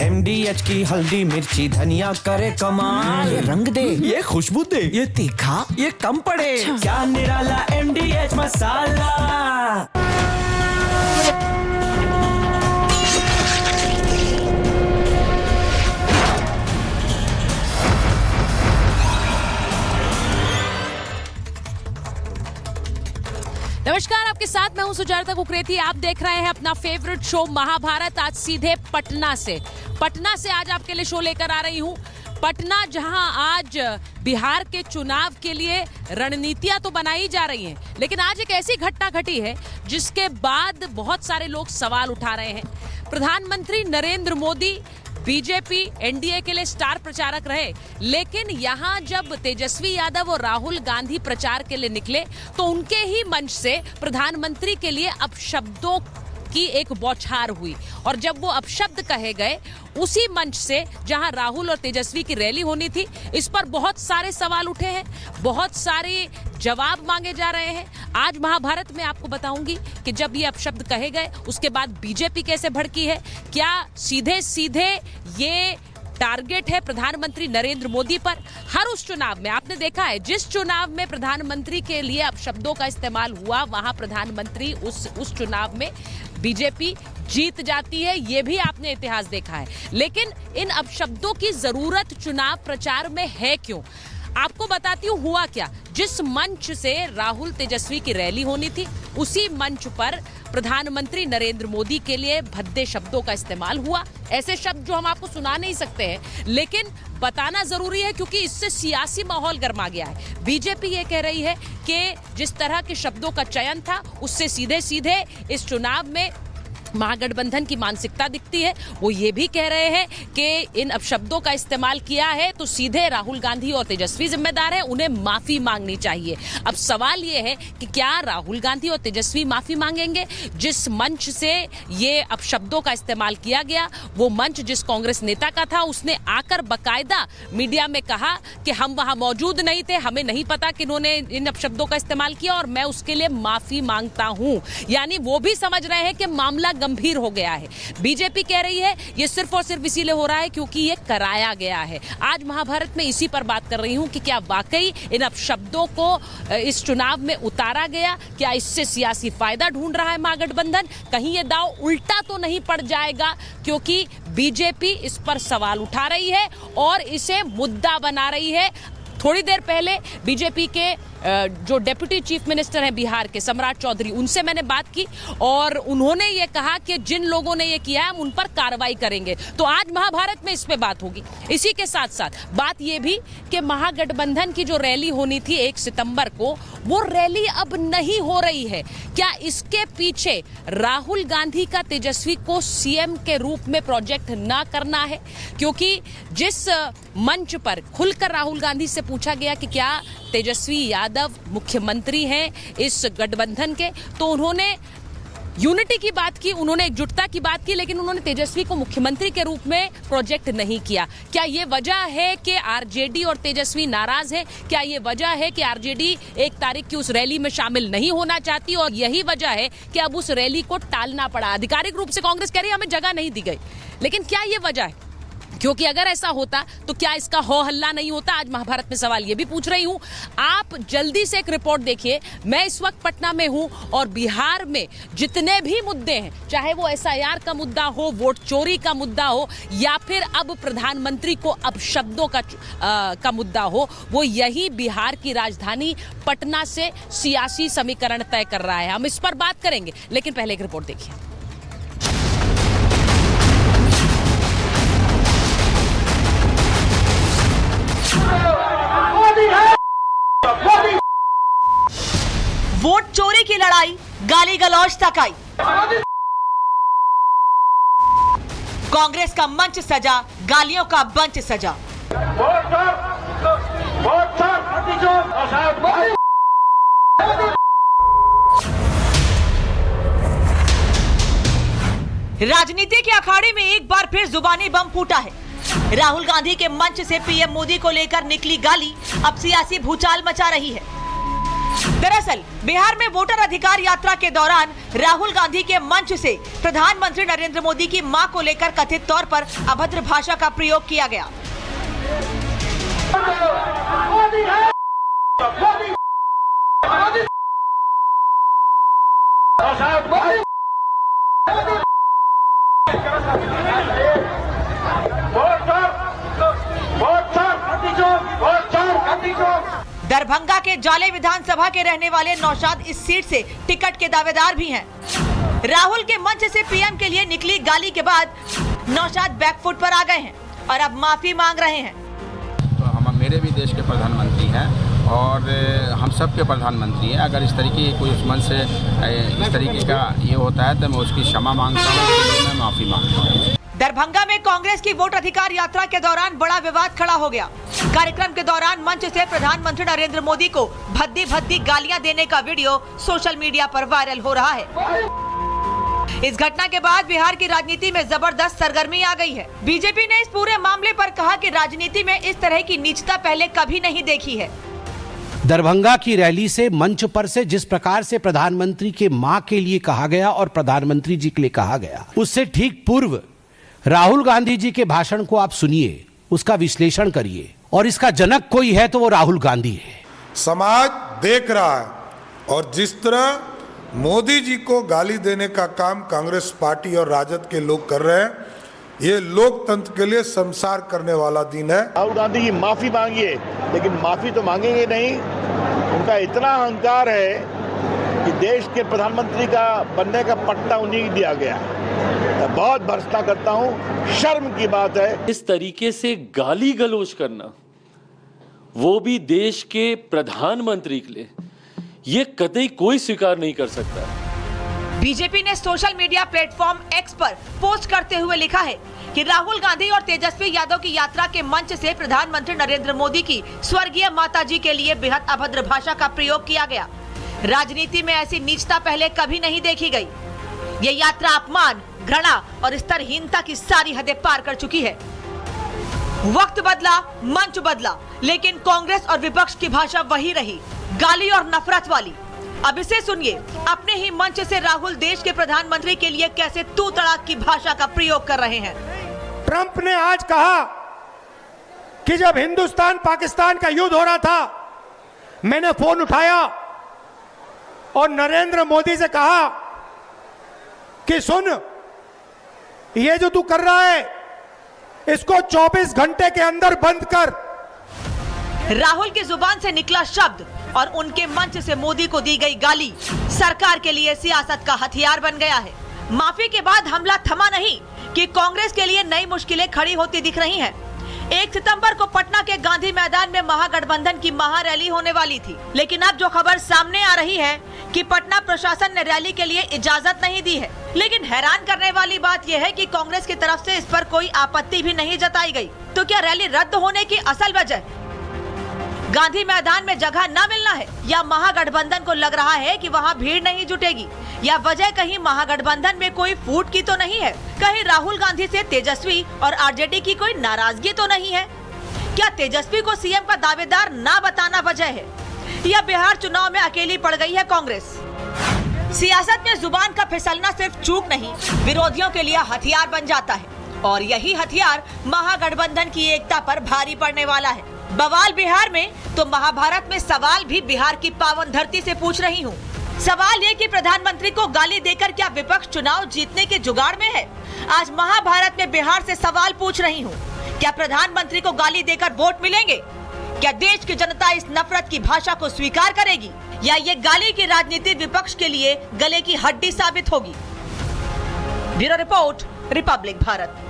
MDH की हल्दी मिर्ची धनिया करे कमाल। ये रंग दे, ये खुशबू दे, ये तीखा, ये कम पड़े। क्या निराला MDH मसाला। नमस्कार, आपके साथ मैं हूं सुजाता कुकरेती। आप देख रहे हैं अपना फेवरेट शो महाभारत। आज सीधे पटना से आज आपके लिए शो लेकर आ रही हूं। पटना, जहां आज बिहार के चुनाव के लिए रणनीतियां तो बनाई जा रही हैं, लेकिन आज एक ऐसी घटना घटी है जिसके बाद बहुत सारे लोग सवाल उठा रहे हैं। प्रधानमंत्री नरेंद्र मोदी बीजेपी एनडीए के लिए स्टार प्रचारक रहे, लेकिन यहां जब तेजस्वी यादव और राहुल गांधी प्रचार के लिए निकले तो उनके ही मंच से प्रधानमंत्री के लिए अपशब्दों की एक बौछार हुई। और जब वो अपशब्द कहे गए उसी मंच से जहां राहुल और तेजस्वी की रैली होनी थी, इस पर बहुत सारे सवाल उठे हैं, बहुत सारे जवाब मांगे जा रहे हैं। आज महाभारत में आपको बताऊंगी कि जब ये अपशब्द कहे गए उसके बाद बीजेपी कैसे भड़की है। क्या सीधे सीधे ये टारगेट है प्रधानमंत्री नरेंद्र मोदी पर। हर उस चुनाव में आपने देखा है, जिस चुनाव में प्रधानमंत्री के लिए अपशब्दों का इस्तेमाल हुआ वहां प्रधानमंत्री उस चुनाव में बीजेपी जीत जाती है। ये भी आपने इतिहास देखा है। लेकिन इन अपशब्दों की जरूरत चुनाव प्रचार में है क्यों? आपको बताती हूँ हुआ क्या। जिस मंच से राहुल तेजस्वी की रैली होनी थी उसी मंच पर प्रधानमंत्री नरेंद्र मोदी के लिए भद्दे शब्दों का इस्तेमाल हुआ। ऐसे शब्द जो हम आपको सुना नहीं सकते हैं, लेकिन बताना जरूरी है क्योंकि इससे सियासी माहौल गर्मा गया है। बीजेपी ये कह रही है कि जिस तरह के शब्दों का चयन था उससे सीधे सीधे इस चुनाव में महागठबंधन की मानसिकता दिखती है। वो ये भी कह रहे हैं कि इन अपशब्दों का इस्तेमाल किया है तो सीधे राहुल गांधी और तेजस्वी जिम्मेदार है, उन्हें माफी मांगनी चाहिए। अब सवाल ये है कि क्या राहुल गांधी और तेजस्वी माफी मांगेंगे? जिस मंच से ये अपशब्दों का इस्तेमाल किया गया, वो मंच जिस कांग्रेस नेता का था, उसने आकर बकायदा मीडिया में कहा कि हम वहां मौजूद नहीं थे, हमें नहीं पता कि इन्होंने इन अपशब्दों का इस्तेमाल किया और मैं उसके लिए माफी मांगता हूं। यानी वो भी समझ रहे हैं कि मामला गंभीर हो गया है। बीजेपी कह रही है ये सिर्फ और सिर्फ इसीलिए हो रहा है क्योंकि ये कराया गया है। आज महाभारत में इसी पर बात कर रही हूं कि क्या वाकई इन अपशब्दों को इस चुनाव में उतारा गया? क्या इससे सियासी फायदा ढूंढ रहा है महागठबंधन? कहीं ये दांव उल्टा तो नहीं पड़ जाएगा? क्योंकि बीजेपी इस पर सवाल उठा रही है और इसे मुद्दा बना रही है। थोड़ी देर पहले बीजेपी के जो डेप्यूटी चीफ मिनिस्टर हैं बिहार के, सम्राट चौधरी, उनसे मैंने बात की और उन्होंने ये कहा कि जिन लोगों ने ये किया है हम उन पर कार्रवाई करेंगे। तो आज महाभारत में इस पे बात होगी। इसी के साथ साथ बात ये भी कि महागठबंधन की जो रैली होनी थी 1 सितंबर को, वो रैली अब नहीं हो रही है। क्या इसके पीछे राहुल गांधी का तेजस्वी को सीएम के रूप में प्रोजेक्ट ना करना है? क्योंकि जिस मंच पर खुलकर राहुल गांधी से पूछा गया कि क्या तेजस्वी यादव मुख्यमंत्री हैं इस गठबंधन के, तो उन्होंने यूनिटी की बात की, उन्होंने एकजुटता की बात की, लेकिन उन्होंने तेजस्वी को मुख्यमंत्री के रूप में प्रोजेक्ट नहीं किया। क्या ये वजह है कि आरजेडी और तेजस्वी नाराज है? क्या ये वजह है कि आरजेडी 1 तारीख की उस रैली में शामिल नहीं होना चाहती और यही वजह है कि अब उस रैली को टालना पड़ा? आधिकारिक रूप से कांग्रेस कह रही है हमें जगह नहीं दी गई, लेकिन क्या ये वजह है? क्योंकि अगर ऐसा होता तो क्या इसका हो हल्ला नहीं होता? आज महाभारत में सवाल ये भी पूछ रही हूं। आप जल्दी से एक रिपोर्ट देखिए। मैं इस वक्त पटना में हूं और बिहार में जितने भी मुद्दे हैं, चाहे वो एसआईआर का मुद्दा हो, वोट चोरी का मुद्दा हो, या फिर अब प्रधानमंत्री को अपशब्दों का मुद्दा हो, वो यही बिहार की राजधानी पटना से सियासी समीकरण तय कर रहा है। हम इस पर बात करेंगे, लेकिन पहले एक रिपोर्ट देखिए। वोट चोरी की लड़ाई गाली गलौज तक आई। कांग्रेस का मंच सजा, गालियों का बंच सजा। राजनीति के अखाड़े में एक बार फिर जुबानी बम फूटा है। राहुल गांधी के मंच से पीएम मोदी को लेकर निकली गाली अब सियासी भूचाल मचा रही है। दरअसल बिहार में वोटर अधिकार यात्रा के दौरान राहुल गांधी के मंच से प्रधानमंत्री नरेंद्र मोदी की मां को लेकर कथित तौर पर अभद्र भाषा का प्रयोग किया गया। दरभंगा के जाले विधानसभा के रहने वाले नौशाद इस सीट से टिकट के दावेदार भी हैं। राहुल के मंच से पीएम के लिए निकली गाली के बाद नौशाद बैकफुट पर आ गए हैं और अब माफी मांग रहे हैं। तो हम मेरे भी देश के प्रधानमंत्री हैं और हम सब के प्रधानमंत्री हैं। अगर इस तरीके कोई उस मन से इस तरीके का ये होता है तो मैं उसकी क्षमा मांगता हूँ, मैं माफी मांगता हूँ। दरभंगा में कांग्रेस की वोट अधिकार यात्रा के दौरान बड़ा विवाद खड़ा हो गया। कार्यक्रम के दौरान मंच से प्रधानमंत्री नरेंद्र मोदी को भद्दी भद्दी गालियां देने का वीडियो सोशल मीडिया पर वायरल हो रहा है। इस घटना के बाद बिहार की राजनीति में जबरदस्त सरगर्मी आ गई है। बीजेपी ने इस पूरे मामले पर कहा कि राजनीति में इस तरह की नीचता पहले कभी नहीं देखी है। दरभंगा की रैली से मंच पर से जिस प्रकार से प्रधानमंत्री के मां के लिए कहा गया और प्रधानमंत्री जी के लिए कहा गया, उससे ठीक पूर्व राहुल गांधी जी के भाषण को आप सुनिए, उसका विश्लेषण करिए और इसका जनक कोई है तो वो राहुल गांधी है। समाज देख रहा है और जिस तरह मोदी जी को गाली देने का काम कांग्रेस पार्टी और राजद के लोग कर रहे हैं, ये लोकतंत्र के लिए संसार करने वाला दिन है। राहुल गांधी की माफी मांगिए, लेकिन माफी तो मांगेंगे नहीं। उनका इतना अहंकार है कि देश के प्रधानमंत्री का बनने का पट्टा उन्हीं को दिया गया। मैं बहुत भर्त्सना करता हूँ, शर्म की बात है। इस तरीके से गाली गलौज करना, वो भी देश के प्रधानमंत्री के लिए, ये कतई कोई स्वीकार नहीं कर सकता। बीजेपी ने सोशल मीडिया प्लेटफॉर्म एक्स पर पोस्ट करते हुए लिखा है कि राहुल गांधी और तेजस्वी यादव की यात्रा के मंच से प्रधानमंत्री नरेंद्र मोदी की स्वर्गीय माताजी के लिए बेहद अभद्र भाषा का प्रयोग किया गया। राजनीति में ऐसी नीचता पहले कभी नहीं देखी गई। ये यात्रा अपमान, घृणा और स्तरहीनता की सारी हदें पार कर चुकी है। वक्त बदला, मंच बदला, लेकिन कांग्रेस और विपक्ष की भाषा वही रही, गाली और नफरत वाली। अब इसे सुनिए, अपने ही मंच से राहुल देश के प्रधानमंत्री के लिए कैसे तू तड़ाक की भाषा का प्रयोग कर रहे हैं। ट्रंप ने आज कहा कि जब हिंदुस्तान पाकिस्तान का युद्ध हो रहा था, मैंने फोन उठाया और नरेंद्र मोदी से कहा कि सुन, ये जो तू कर रहा है इसको 24 घंटे के अंदर बंद कर। राहुल की जुबान से निकला शब्द और उनके मंच से मोदी को दी गई गाली सरकार के लिए सियासत का हथियार बन गया है। माफी के बाद हमला थमा नहीं कि कांग्रेस के लिए नई मुश्किलें खड़ी होती दिख रही हैं। 1 सितंबर को पटना के गांधी मैदान में महागठबंधन की महारैली होने वाली थी, लेकिन अब जो खबर सामने आ रही है कि पटना प्रशासन ने रैली के लिए इजाजत नहीं दी है। लेकिन हैरान करने वाली बात यह है कि कांग्रेस की तरफ से इस पर कोई आपत्ति भी नहीं जताई गई। तो क्या रैली रद्द होने की असल वजह गांधी मैदान में जगह न मिलना है, या महागठबंधन को लग रहा है कि वहां भीड़ नहीं जुटेगी, या वजह कहीं महागठबंधन में कोई फूट की तो नहीं है? कहीं राहुल गांधी से तेजस्वी और आरजेडी की कोई नाराजगी तो नहीं है? क्या तेजस्वी को सीएम का दावेदार ना बताना वजह है, या बिहार चुनाव में अकेली पड़ गई है कांग्रेस? सियासत में जुबान का फिसलना सिर्फ चूक नहीं, विरोधियों के लिए हथियार बन जाता है, और यही हथियार महागठबंधन की एकता पर भारी पड़ने वाला है। बवाल बिहार में तो महाभारत में सवाल भी बिहार की पावन धरती से पूछ रही हूँ। सवाल ये कि प्रधानमंत्री को गाली देकर क्या विपक्ष चुनाव जीतने के जुगाड़ में है? आज महाभारत में बिहार से सवाल पूछ रही हूँ, क्या प्रधानमंत्री को गाली देकर वोट मिलेंगे? क्या देश की जनता इस नफरत की भाषा को स्वीकार करेगी, या ये गाली की राजनीति विपक्ष के लिए गले की हड्डी साबित होगी? Bureau report, Republic Bharat.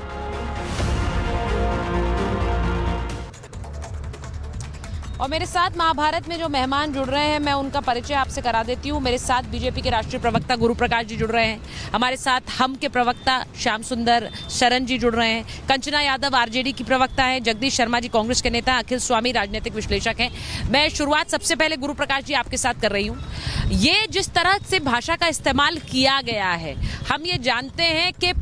और मेरे साथ महाभारत में जो मेहमान जुड़ रहे हैं, मैं उनका परिचय आपसे करा देती हूँ। मेरे साथ बीजेपी के राष्ट्रीय प्रवक्ता गुरु प्रकाश जी जुड़ रहे हैं, हमारे साथ हम के प्रवक्ता श्याम सुंदर शरण जी जुड़ रहे हैं, कंचना यादव आरजेडी की प्रवक्ता हैं, जगदीश शर्मा जी कांग्रेस के नेता, अखिल स्वामी राजनीतिक विश्लेषक हैं। मैं शुरुआत सबसे पहले गुरु प्रकाश जी आपके साथ कर रही हूँ। ये जिस तरह से भाषा का इस्तेमाल किया गया है, हम ये जानते हैं कि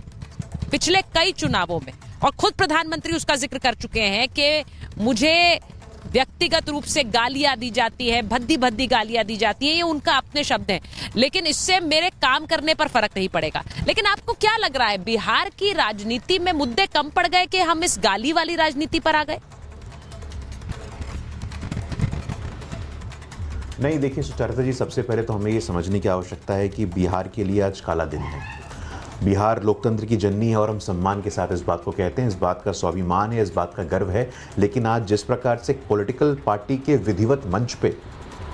पिछले कई चुनावों में, और खुद प्रधानमंत्री उसका जिक्र कर चुके हैं कि मुझे व्यक्तिगत रूप से गालियां दी जाती है, भद्दी भद्दी गालियां दी जाती हैं, ये उनका अपने शब्द हैं, लेकिन इससे मेरे काम करने पर फर्क नहीं पड़ेगा। लेकिन आपको क्या लग रहा है, बिहार की राजनीति में मुद्दे कम पड़ गए कि हम इस गाली वाली राजनीति पर आ गए? नहीं, देखिए सुचरिता जी, सबसे पहले तो हमें ये समझने की आवश्यकता है कि बिहार के लिए आज काला दिन है। बिहार लोकतंत्र की जननी है और हम सम्मान के साथ इस बात को कहते हैं, इस बात का स्वाभिमान है, इस बात का गर्व है। लेकिन आज जिस प्रकार से पॉलिटिकल पार्टी के विधिवत मंच पे,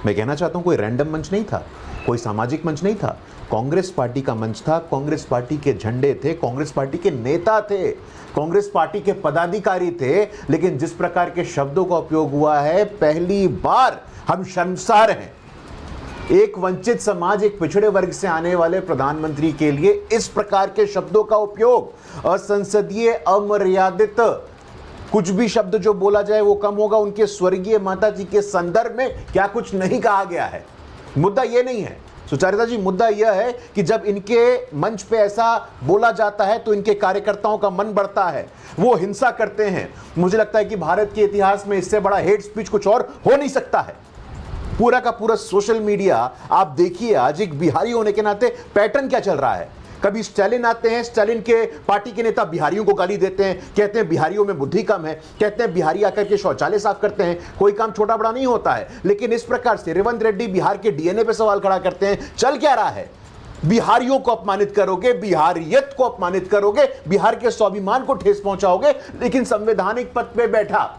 मैं कहना चाहता हूँ कोई रैंडम मंच नहीं था, कोई सामाजिक मंच नहीं था, कांग्रेस पार्टी का मंच था, कांग्रेस पार्टी के झंडे थे, कांग्रेस पार्टी के नेता थे, कांग्रेस पार्टी के पदाधिकारी थे। लेकिन जिस प्रकार के शब्दों का उपयोग हुआ है, पहली बार हम शर्मसार हैं। एक वंचित समाज, एक पिछड़े वर्ग से आने वाले प्रधानमंत्री के लिए इस प्रकार के शब्दों का उपयोग असंसदीय, अमर्यादित, कुछ भी शब्द जो बोला जाए वो कम होगा। उनके स्वर्गीय माता जी के संदर्भ में क्या कुछ नहीं कहा गया है। मुद्दा ये नहीं है सुचरिता जी, मुद्दा यह है कि जब इनके मंच पे ऐसा बोला जाता है तो इनके कार्यकर्ताओं का मन बढ़ता है, वो हिंसा करते हैं। मुझे लगता है कि भारत के इतिहास में इससे बड़ा हेट स्पीच कुछ और हो नहीं सकता है। पूरा का पूरा सोशल मीडिया आप देखिए, आज एक बिहारी होने के नाते पैटर्न क्या चल रहा है। कभी स्टालिन आते हैं, स्टालिन के पार्टी के नेता बिहारियों को गाली देते हैं, कहते हैं बिहारियों में बुद्धि कम है, कहते हैं बिहारी आकर के शौचालय साफ करते हैं। कोई काम छोटा बड़ा नहीं होता है। लेकिन इस प्रकार से रेवंत रेड्डी बिहार के डीएनए पे सवाल खड़ा करते हैं। चल क्या रहा है? बिहारियों को अपमानित करोगे, बिहारियत को अपमानित करोगे, बिहार के स्वाभिमान को ठेस पहुंचाओगे। लेकिन संवैधानिक पद पे बैठा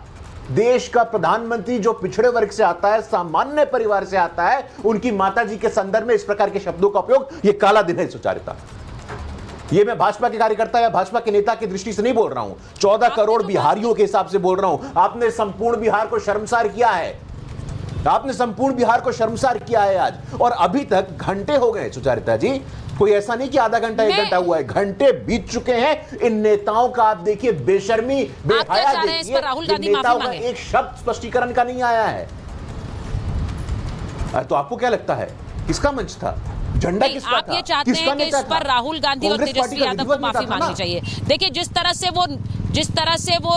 देश का प्रधानमंत्री जो पिछड़े वर्ग से आता है, सामान्य परिवार से आता है, उनकी माताजी के संदर्भ में इस प्रकार के शब्दों का उपयोग, ये काला दिन है सुचरिता। ये मैं भाजपा के कार्यकर्ता या भाजपा के नेता की दृष्टि से नहीं बोल रहा हूं, 14 करोड़ बिहारियों के हिसाब से बोल रहा हूं। आपने संपूर्ण बिहार को शर्मसार किया है, आपने संपूर्ण बिहार को शर्मसार किया है आज। और अभी तक घंटे हो गए सुचरिता जी, कोई ऐसा नहीं कि आधा घंटा 1 घंटा हुआ है, घंटे बीत चुके हैं। इन नेताओं का आप देखिए बेशर्मी, बेहया देखिए, इन नेताओं का एक शब्द स्पष्टीकरण का नहीं आया है। तो आपको क्या लगता है किसका मंच था? झंडा किसका था? आप ये चाहते हैं कि इस पर राहुल गांधी और तेजस्वी यादव को माफी मांगनी चाहिए। देखिए जिस तरह से वो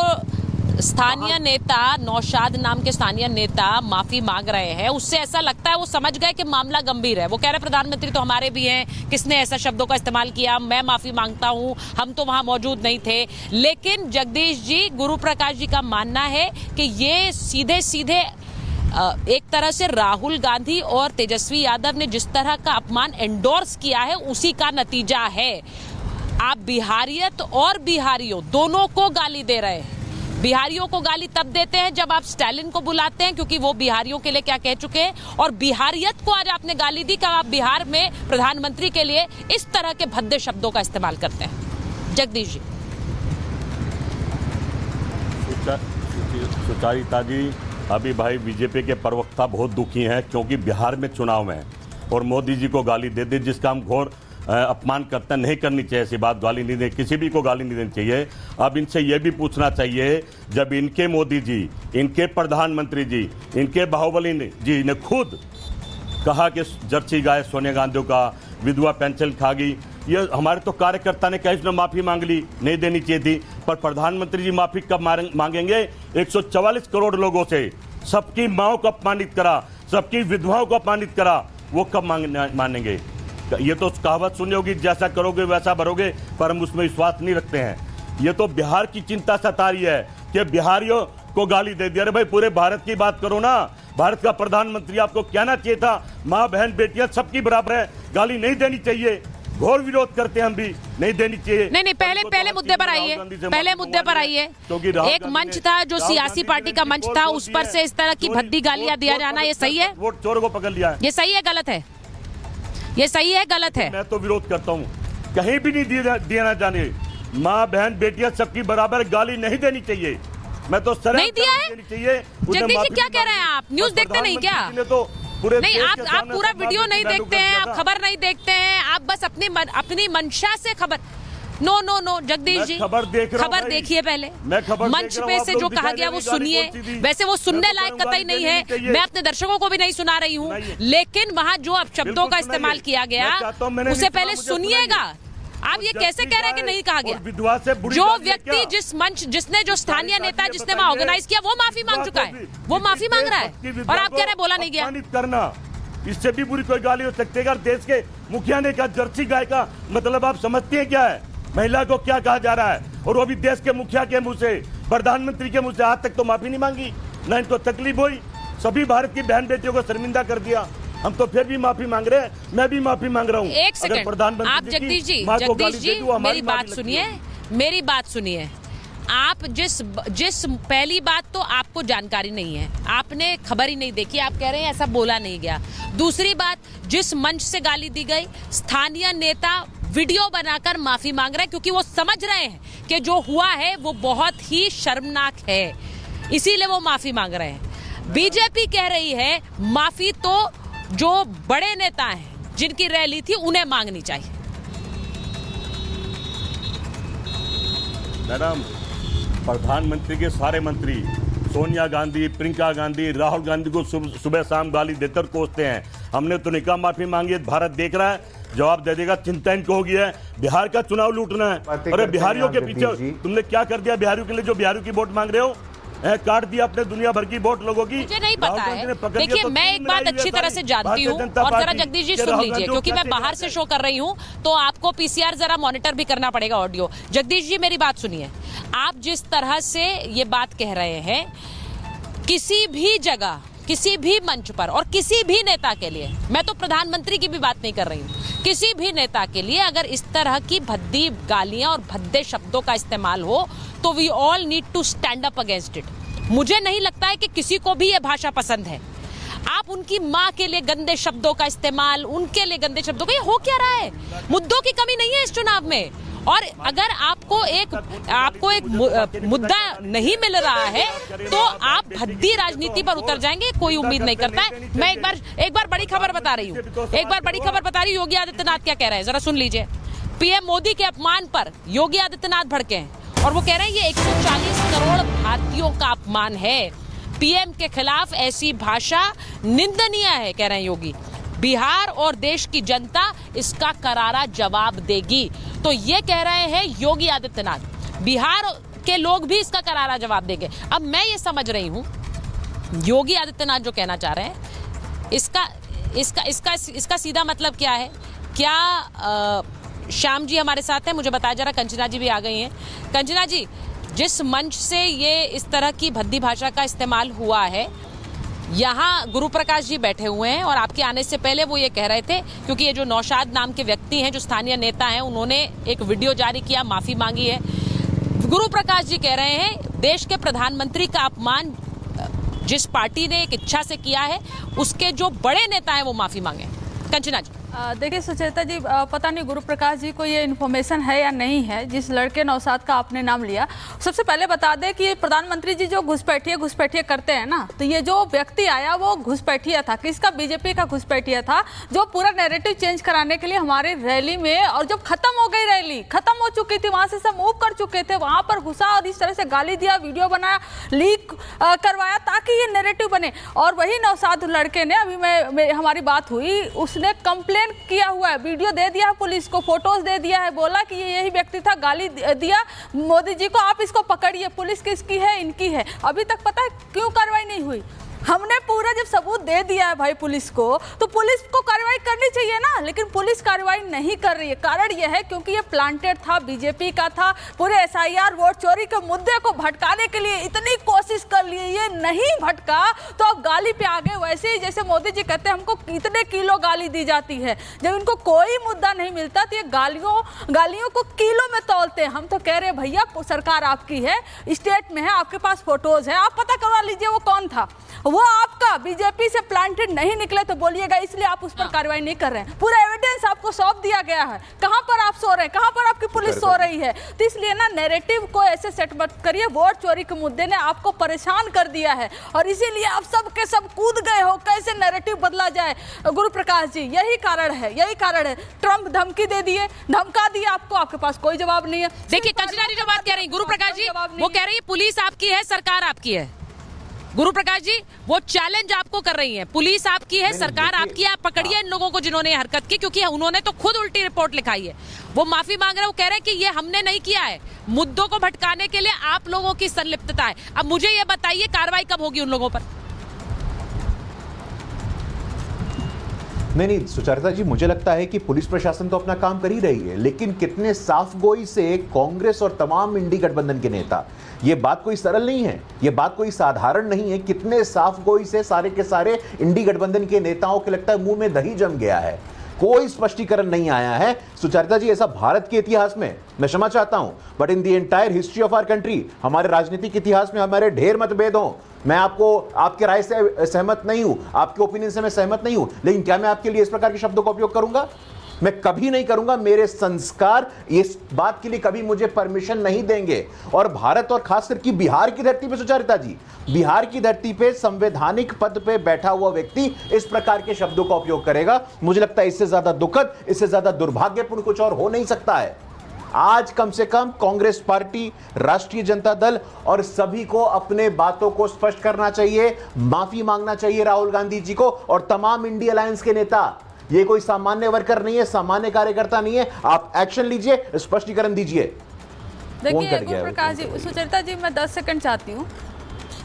स्थानीय नेता, नौशाद नाम के स्थानीय नेता माफी मांग रहे हैं, उससे ऐसा लगता है वो समझ गए कि मामला गंभीर है। वो कह रहे प्रधानमंत्री तो हमारे भी हैं, किसने ऐसा शब्दों का इस्तेमाल किया, मैं माफी मांगता हूं, हम तो वहां मौजूद नहीं थे। लेकिन जगदीश जी, गुरु प्रकाश जी का मानना है कि ये सीधे सीधे एक तरह से राहुल गांधी और तेजस्वी यादव ने जिस तरह का अपमान एंडोर्स किया है उसी का नतीजा है। आप बिहारियत और बिहारियों दोनों को गाली दे रहे हैं। बिहारियों को गाली तब देते हैं जब आप स्टालिन को बुलाते हैं, क्योंकि वो बिहारियों के लिए क्या कह चुके हैं, और बिहारियत को आज आपने गाली दी कि आप बिहार में प्रधानमंत्री के लिए इस तरह के भद्दे शब्दों का इस्तेमाल करते हैं। जगदीश जी। सुचरिता जी, अभी भाई बीजेपी के प्रवक्ता बहुत दुखी हैं क्योंकि बिहार में चुनाव है और मोदी जी को गाली दे दी, जिसका हम घोर अपमान करते नहीं करनी चाहिए। ऐसी बात गाली नहीं दे, किसी भी को गाली नहीं देनी चाहिए। अब इनसे यह भी पूछना चाहिए, जब इनके मोदी जी, इनके प्रधानमंत्री जी, इनके बाहुबली जी ने खुद कहा कि जर्सी गाय सोनिया गांधी का विधवा पेंशन खा गई, ये हमारे तो कार्यकर्ता ने कहा इसने माफी मांग ली, नहीं देनी चाहिए थी। पर प्रधानमंत्री जी माफी कब मांगेंगे? 144 करोड़ लोगों से सबकी माओं को अपमानित करा, सबकी विधवाओं को अपमानित करा, वो कब मानेंगे? ये तो कहावत सुनी होगी, जैसा करोगे वैसा भरोगे, पर हम उसमें विश्वास नहीं रखते हैं। ये तो बिहार की चिंता सता रही है कि बिहारियों को गाली दे दिया। अरे भाई पूरे भारत की बात करो ना, भारत का प्रधानमंत्री, आपको कहना चाहिए था माँ बहन बेटियां सबकी बराबर है, गाली नहीं देनी चाहिए। घोर विरोध करते हैं हम भी, नहीं देनी चाहिए। नहीं, पहले मुद्दे पर आइए, पहले मुद्दे पर आइए। एक मंच था जो सियासी पार्टी का मंच था, उस पर से इस तरह की भद्दी गालियां दिया जाना, ये सही है? वोट चोर को पकड़ लिया, ये सही है गलत है? ये सही है गलत है? मैं तो विरोध करता हूँ, कहीं भी नहीं देना जाने। माँ बहन बेटियां सबकी बराबर, गाली नहीं देनी चाहिए। मैं तो सर नहीं दिया है। जगदीश जी क्या कह रहे हैं आप? न्यूज देखते नहीं क्या? नहीं, आप पूरा वीडियो नहीं देखते हैं, आप खबर नहीं देखते हैं, आप बस अपनी मंशा से खबर। नो जगदीश जी, खबर देखिए पहले। मंच पे से जो कहा गया वो सुनिए। वैसे वो सुनने लायक कतई नहीं है, मैं अपने दर्शकों को भी नहीं सुना रही हूँ, लेकिन वहाँ जो शब्दों का इस्तेमाल किया गया उसे पहले सुनिएगा। आप ये कैसे कह रहे हैं कि नहीं कहा गया? विधवा से बुरी जो गाली है व्यक्ति क्या? जिसने जो स्थानीय नेता जिसने वहां ऑर्गेनाइज किया वो माफी मांग चुका है, वो माफी मांग रहा है और आप कह रहे हैं बोला नहीं गया। करना इससे भी बुरी कोई गाली हो सकती है? अगर देश के मुखिया ने कहा जर्सी गाय का मतलब आप समझते हैं क्या है? महिला को क्या कहा जा रहा है? और वो भी देश के मुखिया के मुंह से, प्रधानमंत्री के मुंह से आज तक तो माफी नहीं मांगी, ना इनको तकलीफ हुई। सभी भारत की बहन बेटियों को शर्मिंदा कर दिया। हम तो फिर भी माफी मांग रहे हैं, मैं भी माफी मांग रहा हूँ। एक सेकंड, आप जगदीश जी मेरी बात सुनिए, मेरी बात सुनिए। आप जिस पहली बात तो आपको जानकारी नहीं है, आपने खबर ही नहीं देखी, आप कह रहे हैं ऐसा बोला नहीं गया। दूसरी बात, जिस मंच से गाली दी गई, स्थानीय नेता वीडियो बनाकर माफी मांग रहे हैं क्योंकि वो समझ रहे हैं कि जो हुआ है वो बहुत ही शर्मनाक है, इसीलिए वो माफी मांग रहे हैं। बीजेपी कह रही है माफी तो जो बड़े नेता हैं जिनकी रैली थी उन्हें मांगनी चाहिए। मैडम, प्रधानमंत्री के सारे मंत्री सोनिया गांधी, प्रियंका गांधी, राहुल गांधी को सुबह शाम गाली देकर कोसते हैं। हमने तो निकाह माफी मांगी है, भारत देख रहा है, जवाब दे देगा। चिंता इनको होगी है, बिहार का चुनाव लूटना है। अरे बिहारियों के पीछे तुमने क्या कर दिया बिहारियों के लिए, जो बिहारियों की वोट मांग रहे हो? काट दिया अपने दुनिया भर की वोट लोगों की। मुझे नहीं पता है, देखिए मैं एक बात अच्छी तरह से जानती हूँ, और जरा जगदीश जी सुन लीजिए, क्योंकि मैं बाहर से शो कर रही हूँ तो आपको पीसीआर जरा मॉनिटर भी करना पड़ेगा ऑडियो। जगदीश जी मेरी बात सुनिए, आप जिस तरह से ये बात कह रहे हैं, किसी भी जगह, किसी भी मंच पर और किसी भी नेता के लिए, मैं तो प्रधानमंत्री की भी बात नहीं कर रही हूँ, किसी भी नेता के लिए अगर इस तरह की भद्दी गालियां और भद्दे शब्दों का इस्तेमाल हो तो we all need to stand up against it. मुझे नहीं लगता है कि किसी को भी ये भाषा पसंद है। आप उनकी माँ के लिए गंदे शब्दों का इस्तेमाल, उनके लिए गंदे शब्दों का, ये हो क्या रहा है? मुद्दों की कमी नहीं है इस चुनाव में, और अगर आपको एक मुद्दा नहीं मिल रहा है तो आप भद्दी राजनीति पर उतर जाएंगे, कोई उम्मीद नहीं करता है। मैं एक बार बड़ी खबर बता रही हूँ, योगी आदित्यनाथ क्या कह रहे हैं जरा सुन लीजिए। पीएम मोदी के अपमान पर योगी आदित्यनाथ भड़के हैं और वो कह रहे हैं ये 140 करोड़ भारतीयों का अपमान है। पीएम के खिलाफ ऐसी भाषा निंदनीय है, कह रहे हैं योगी। बिहार और देश की जनता इसका करारा जवाब देगी, तो ये कह रहे हैं योगी आदित्यनाथ। बिहार के लोग भी इसका करारा जवाब देंगे। अब मैं ये समझ रही हूँ योगी आदित्यनाथ जो कहना चाह रहे हैं, इसका सीधा मतलब क्या है? क्या श्याम जी हमारे साथ हैं, मुझे बताया जा रहा, कंचना जी भी आ गई हैं। कंचना जी, जिस मंच से ये इस तरह की भद्दी भाषा का इस्तेमाल हुआ है, यहाँ गुरु प्रकाश जी बैठे हुए हैं और आपके आने से पहले वो ये कह रहे थे, क्योंकि ये जो नौशाद नाम के व्यक्ति हैं, जो स्थानीय नेता हैं, उन्होंने एक वीडियो जारी किया, माफी मांगी है। गुरु प्रकाश जी कह रहे हैं देश के प्रधानमंत्री का अपमान जिस पार्टी ने एक इच्छा से किया है, उसके जो बड़े नेता हैं वो माफी मांगे। कंचना जी, देखिए सुचेता जी, पता नहीं गुरु प्रकाश जी को ये इन्फॉर्मेशन है या नहीं है, जिस लड़के नौशाद का आपने नाम लिया। सबसे पहले बता दें कि प्रधानमंत्री जी जो घुसपैठिए करते हैं ना, तो ये जो व्यक्ति आया वो घुसपैठिया था। किसका? बीजेपी का घुसपैठिया था, जो पूरा नैरेटिव चेंज कराने के लिए हमारे रैली में, और जब खत्म हो गई रैली, खत्म हो चुकी थी, वहां से सब मूव कर चुके थे, वहां पर घुसा और इस तरह से गाली दिया, वीडियो बनाया, लीक करवाया ताकि ये नैरेटिव बने। और वही नौशाद लड़के ने, अभी हमारी बात हुई, उसने कंप्लेन किया हुआ है, वीडियो दे दिया है पुलिस को, फोटोज दे दिया है, बोला कि ये यही व्यक्ति था, गाली दिया मोदी जी को, आप इसको पकड़िए। पुलिस किसकी है? इनकी है। अभी तक पता है क्यों कार्रवाई नहीं हुई? हमने पूरा जब सबूत दे दिया है भाई पुलिस को, तो पुलिस को कार्रवाई करनी चाहिए ना, लेकिन पुलिस कार्रवाई नहीं कर रही है। कारण यह है क्योंकि ये प्लांटेड था, बीजेपी का था, पूरे एसआईआर वोट चोरी के मुद्दे को भटकाने के लिए इतनी कोशिश कर लिए, ये नहीं भटका तो अब गाली पे आ गए। वैसे ही जैसे मोदी जी कहते हैं हमको कितने किलो गाली दी जाती है, जब इनको कोई मुद्दा नहीं मिलता तो ये गालियों को किलो में तौलते हैं। हम तो कह रहे हैं भैया सरकार आपकी है, स्टेट में है, आपके पास फोटोज है, आप पता करवा लीजिए वो कौन था। वो आपका बीजेपी से प्लांटेड नहीं निकले तो बोलिएगा, इसलिए आप उस पर कार्रवाई नहीं कर रहे हैं। पूरा एविडेंस आपको सौंप दिया गया है, कहां पर आप सो रहे हैं, कहां पर आपकी पुलिस सो रही है। तो इसलिए ना नैरेटिव को ऐसे सेट मत करिए। वोट चोरी के मुद्दे ने आपको परेशान कर दिया है और इसीलिए आप सब के सब कूद गए हो कैसे नैरेटिव बदला जाए। गुरु प्रकाश जी, यही कारण है। ट्रंप धमकी दे दिए, धमका दिया आपको, आपके पास कोई जवाब नहीं है। देखिए कंचना जी जो बात कह रही है गुरु प्रकाश जी, वो कह रही है पुलिस आपकी है, सरकार आपकी है। गुरु प्रकाश जी, वो चैलेंज आपको कर रही है, पुलिस आपकी है, सरकार आपकी है, आप पकड़िए इन लोगों को जिन्होंने ये हरकत की, क्योंकि उन्होंने तो खुद उल्टी रिपोर्ट लिखाई है। वो माफी मांग रहे हैं, वो कह रहे हैं कि ये हमने नहीं किया है, मुद्दों को भटकाने के लिए आप लोगों की संलिप्तता है। अब मुझे ये बताइए, कार्रवाई कब होगी उन लोगों पर? नहीं सुचरिता जी, मुझे लगता है कि पुलिस प्रशासन तो अपना काम कर ही रही है, लेकिन कितने साफ गोई से कांग्रेस और तमाम इंडी गठबंधन के नेता, ये बात कोई सरल नहीं है, ये बात कोई साधारण नहीं है, कितने साफ गोई से सारे के सारे इंडी गठबंधन के नेताओं के लगता है मुंह में दही जम गया है, कोई स्पष्टीकरण नहीं आया है। सुचरिता जी, ऐसा भारत के इतिहास में, मैं क्षमा चाहता हूं, but in the entire history of our country, हमारे राजनीतिक इतिहास में हमारे ढेर मतभेद हों, मैं आपको आपके राय से सहमत नहीं हूं, आपके ओपिनियन से मैं सहमत नहीं हूं, लेकिन क्या मैं आपके लिए इस प्रकार के शब्दों का उपयोग करूंगा? मैं कभी नहीं करूंगा। मेरे संस्कार इस बात के लिए कभी मुझे परमिशन नहीं देंगे। और भारत और खासकर कि बिहार की धरती पे, सुचरिता जी, बिहार की धरती पे संवैधानिक पद पे बैठा हुआ व्यक्ति इस प्रकार के शब्दों का उपयोग करेगा, मुझे लगता है इससे ज्यादा दुखद, इससे ज्यादा दुर्भाग्यपूर्ण कुछ और हो नहीं सकता है। आज कम से कम कांग्रेस पार्टी, राष्ट्रीय जनता दल और सभी को अपने बातों को स्पष्ट करना चाहिए, माफी मांगना चाहिए राहुल गांधी जी को और तमाम इंडिया अलायंस के नेता। ये कोई सामान्य वर्कर नहीं है, सामान्य कार्यकर्ता नहीं है, आप एक्शन लीजिए, स्पष्टीकरण दीजिए। देखिए गुरु प्रकाश जी, सुचरिता जी, मैं 10 सेकंड चाहती हूँ।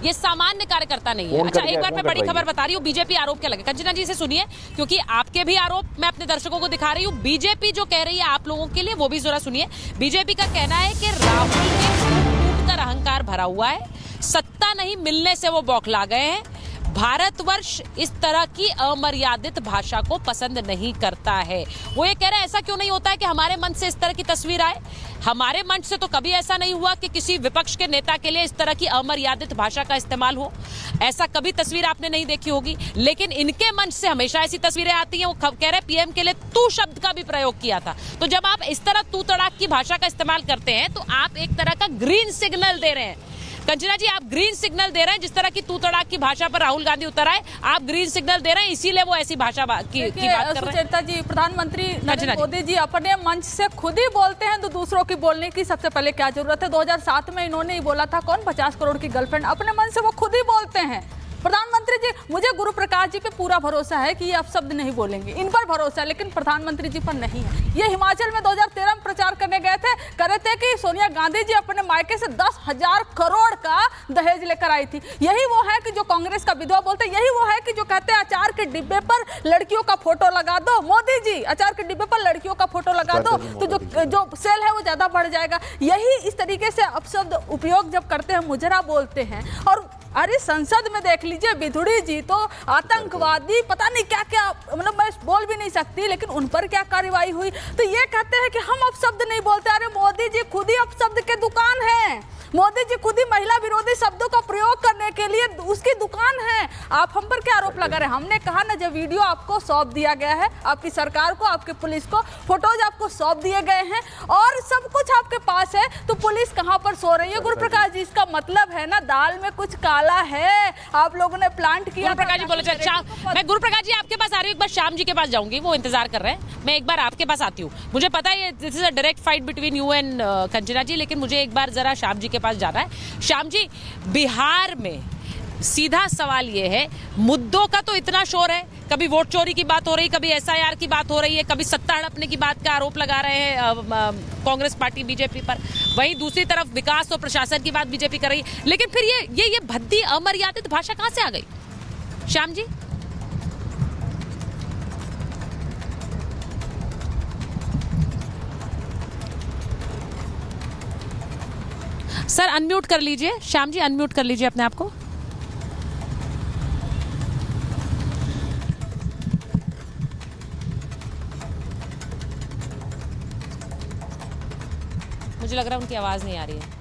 ये सामान्य कार्यकर्ता नहीं है। अच्छा, एक बार मैं बड़ी खबर बता रही हूँ, बीजेपी आरोप क्या लगे, कंचना जी से सुनिए, क्योंकि आपके भी आरोप मैं अपने दर्शकों को दिखा रही हूँ। बीजेपी जो कह रही है आप लोगों के लिए, वो भी जरा सुनिए। बीजेपी का कहना है कि राहुल में टूट कर अहंकार भरा हुआ है, सत्ता नहीं मिलने से वो बौखला गए हैं, भारतवर्ष इस तरह की अमर्यादित भाषा को पसंद नहीं करता है। वो ये कह रहे हैं ऐसा क्यों नहीं होता है कि हमारे मंच से इस तरह की तस्वीर आए, हमारे मंच से तो कभी ऐसा नहीं हुआ कि किसी विपक्ष के नेता के लिए इस तरह की अमर्यादित भाषा का इस्तेमाल हो, ऐसा कभी तस्वीर आपने नहीं देखी होगी, लेकिन इनके मंच से हमेशा ऐसी तस्वीरें आती हैं। वो कह रहे पीएम के लिए तू शब्द का भी प्रयोग किया था। तो जब आप इस तरह तू तड़ाक की भाषा का इस्तेमाल करते हैं तो आप एक तरह का ग्रीन सिग्नल दे रहे हैं। कंचना जी, आप ग्रीन सिग्नल दे रहे हैं, जिस तरह की तू तड़ाक की भाषा पर राहुल गांधी उतर आए, आप ग्रीन सिग्नल दे रहे हैं, इसीलिए वो ऐसी भाषा की बात कर रहे हैं। सुचरिता जी, प्रधानमंत्री नरेंद्र मोदी जी अपने मंच से खुद ही बोलते हैं तो दूसरों की बोलने की सबसे पहले क्या जरूरत है? 2007 में इन्होंने ही बोला था, कौन 50 करोड़ की गर्लफ्रेंड, अपने मन से वो खुद ही बोलते हैं। प्रधानमंत्री जी, मुझे गुरु प्रकाश जी पे पूरा भरोसा है कि ये अपशब्द नहीं बोलेंगे, इन पर भरोसा है, लेकिन प्रधानमंत्री जी पर नहीं है। ये हिमाचल में 2013 में प्रचार करने गए थे, कह रहे थे कि सोनिया गांधी जी अपने मायके से 10,000 करोड़ का दहेज लेकर आई थी। यही वो है कि जो कांग्रेस का विधवा बोलते हैं, यही वो है कि जो कहते हैं अचार के डिब्बे पर लड़कियों का फोटो लगा दो। मोदी जी, अचार के डिब्बे पर लड़कियों का फोटो लगा दो तो जो सेल है वो ज्यादा बढ़ जाएगा। यही इस तरीके से अपशब्द उपयोग जब करते हैं, मुजरा बोलते हैं। और अरे संसद में देख लीजिए, बिधुड़ी जी तो आतंकवादी, पता नहीं क्या क्या, मतलब मैं बोल भी नहीं सकती, लेकिन उन पर क्या कार्रवाई हुई। तो ये कहते हैं कि हम अपशब्द नहीं बोलते। अरे मोदी जी खुद ही अपशब्द के दुकान है, मोदी जी खुद ही महिला विरोधी शब्दों का प्रयोग करने के लिए उसकी दुकान है। आप हम पर क्या आरोप लगा रहे हैं? हमने कहा ना, जब वीडियो आपको सौंप दिया गया है, आपकी सरकार को, आपकी पुलिस को, फोटोज आपको सौंप दिए गए हैं और सब कुछ आपके पास है, तो पुलिस कहां पर सो रही है? गुरु प्रकाश जी, इसका मतलब है ना, दाल में कुछ काला है, आप लोगों ने प्लांट किया। गुरु प्रकाश जी बोले, मैं गुरु प्रकाश जी आपके पास आ रही हूँ, एक बार श्याम जी के पास जाऊंगी, वो इंतजार कर रहे हैं, मैं एक बार आपके पास आती हूँ। मुझे पता है this is a direct fight between you and Kanchana ji, लेकिन मुझे एक बार जरा श्याम जी के पास जाना है। श्याम जी, बिहार में सीधा सवाल ये है, मुद्दों का तो इतना शोर है, कभी वोट चोरी की बात हो रही, कभी एसआईआर की बात हो रही है, कभी सत्ता हड़पने की बात का आरोप लगा रहे हैं कांग्रेस पार्टी बीजेपी पर, वहीं दूसरी तरफ विकास और प्रशासन की बात बीजेपी कर रही है, लेकिन फिर ये भद्दी अमर्यादित भाषा कहां से आ गई? श्याम जी, सर अनम्यूट कर लीजिए, श्याम जी अनम्यूट कर लीजिए अपने आप को। मुझे लग रहा है उनकी आवाज नहीं आ रही है।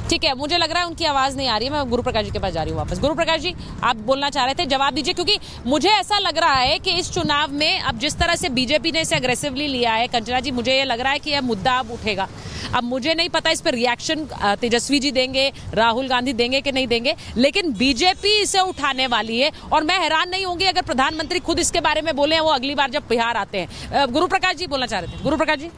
ठीक है, मुझे लग रहा है उनकी आवाज नहीं आ रही है, मैं गुरु प्रकाश जी के पास जा रही हूँ वापस। गुरु प्रकाश जी, आप बोलना चाह रहे थे, जवाब दीजिए, क्योंकि मुझे ऐसा लग रहा है कि इस चुनाव में अब जिस तरह से बीजेपी ने इसे अग्रेसिवली लिया है, कंचना जी, मुझे ये लग रहा है कि यह मुद्दा अब उठेगा। अब मुझे नहीं पता इस पर रिएक्शन तेजस्वी जी देंगे, राहुल गांधी देंगे कि नहीं देंगे, लेकिन बीजेपी इसे उठाने वाली है और मैं हैरान नहीं होंगी अगर प्रधानमंत्री खुद इसके बारे में बोले, वो अगली बार जब बिहार आते हैं। गुरु प्रकाश जी बोलना चाह रहे थे, गुरु प्रकाश जी।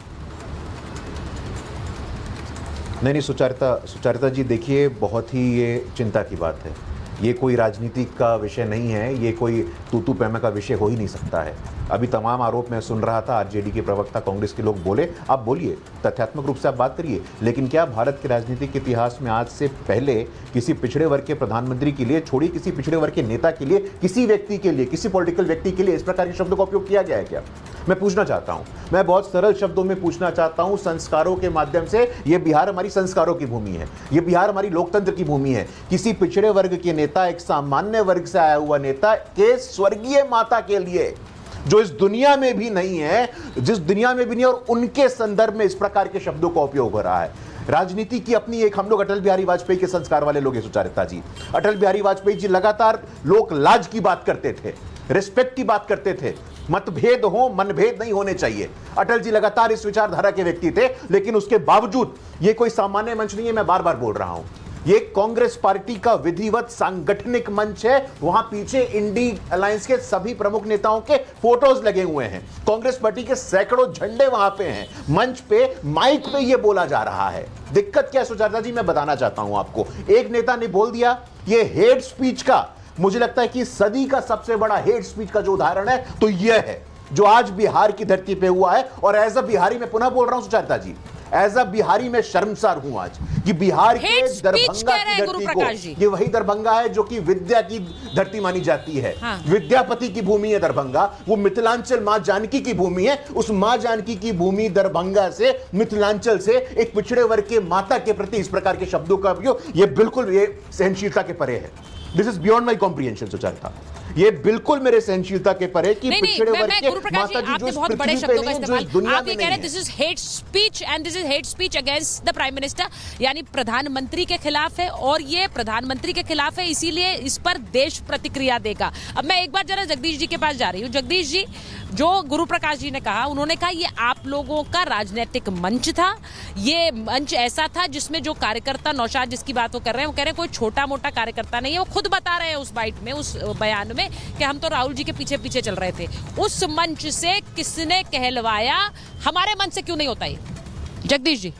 नहीं, सुचारिता जी, देखिए, बहुत ही ये चिंता की बात है। ये कोई राजनीति का विषय नहीं है, ये कोई तू पैमा का विषय हो ही नहीं सकता है। अभी तमाम आरोप मैं सुन रहा था, आरजेडी के प्रवक्ता कांग्रेस के लोग बोले, आप बोलिए, तथ्यात्मक रूप से आप बात करिए, लेकिन क्या भारत के राजनीतिक इतिहास में आज से पहले किसी पिछड़े वर्ग के प्रधानमंत्री के लिए, छोड़िए किसी पिछड़े वर्ग के नेता के लिए, किसी व्यक्ति के लिए, किसी पॉलिटिकल व्यक्ति के लिए इस प्रकार के शब्दों का उपयोग किया गया है क्या? मैं पूछना चाहता हूं, मैं बहुत सरल शब्दों में पूछना चाहता हूं, संस्कारों के माध्यम से। ये बिहार हमारी संस्कारों की भूमि है, ये बिहार हमारी लोकतंत्र की भूमि है। किसी पिछड़े वर्ग के नेता, एक सामान्य वर्ग से आया हुआ नेता के स्वर्गीय माता के लिए, जो इस दुनिया में भी नहीं है, जिस दुनिया में भी नहीं, और उनके संदर्भ में इस प्रकार के शब्दों का उपयोग हो रहा है। राजनीति की अपनी एक, हम लोग अटल बिहारी वाजपेयी के संस्कार वाले लोग हैं सुचारिता जी। अटल बिहारी वाजपेयी जी लगातार लोक लाज की बात करते थे, रिस्पेक्ट की बात करते थे, मतभेद हो, मनभेद नहीं होने चाहिए। अटल जी लगातार इस विचारधारा के व्यक्ति थे, लेकिन उसके बावजूद ये कोई सामान्य मंच नहीं है, मैं बार बार बोल रहा हूं। ये कांग्रेस पार्टी का विधिवत सांगठनिक मंच है। वहां पीछे इंडी अलायंस के सभी प्रमुख नेताओं के फोटोज लगे हुए हैं, कांग्रेस पार्टी के सैकड़ों झंडे वहां पे हैं, मंच पे, माइक पे ये बोला जा रहा है। दिक्कत क्या है सुचारिता जी, मैं बताना चाहता हूं आपको। एक नेता ने बोल दिया, ये हेट स्पीच का, मुझे लगता है कि सदी का सबसे बड़ा हेट स्पीच का जो उदाहरण है तो यह है जो आज बिहार की धरती पे हुआ है। और एज अ बिहारी, मैं पुनः बोल रहा हूं सुचारिता जी, एज अ बिहारी मैं शर्मसार हूं आज कि बिहार के दरभंगा की धरती को, ये वही दरभंगा है जो कि विद्या की धरती मानी जाती है। हाँ। विद्यापति की भूमि है दरभंगा, वो मिथिलांचल मां जानकी की भूमि है। उस मां जानकी की भूमि दरभंगा से, मिथिलांचल से एक पिछड़े वर्ग के माता के प्रति इस प्रकार के शब्दों का उपयोग, ये बिल्कुल ये सहनशीलता के परे है। This is beyond my comprehension Sucharita, ये बिल्कुल मेरे सहनशीलता के परे कि पिछड़े वर्ग के माता जी जो बहुत बड़े शब्दों का इस्तेमाल, आप ये कह रहे हैं this is hate speech and this is hate speech against the prime minister, यानी प्रधानमंत्री के खिलाफ है और ये प्रधानमंत्री के खिलाफ है, इसीलिए इस पर देश प्रतिक्रिया देगा। अब मैं एक बार जरा जगदीश जी के पास जा रही हूँ। जगदीश जी, जो गुरु प्रकाश जी ने कहा, उन्होंने कहा ये आप लोगों का राजनीतिक मंच था, ये मंच ऐसा था जिसमें जो कार्यकर्ता, नौशाद जिसकी बात वो कर रहे हैं, वो कह रहे हैं कोई छोटा मोटा कार्यकर्ता नहीं है। वो खुद बता रहे हैं उस बाइट में, उस बयान में, कि हम तो राहुल जी के पीछे पीछे चल रहे थे। उस मंच से किसने कहलवाया? हमारे मंच से क्यों नहीं होता ये? जगदीश जी।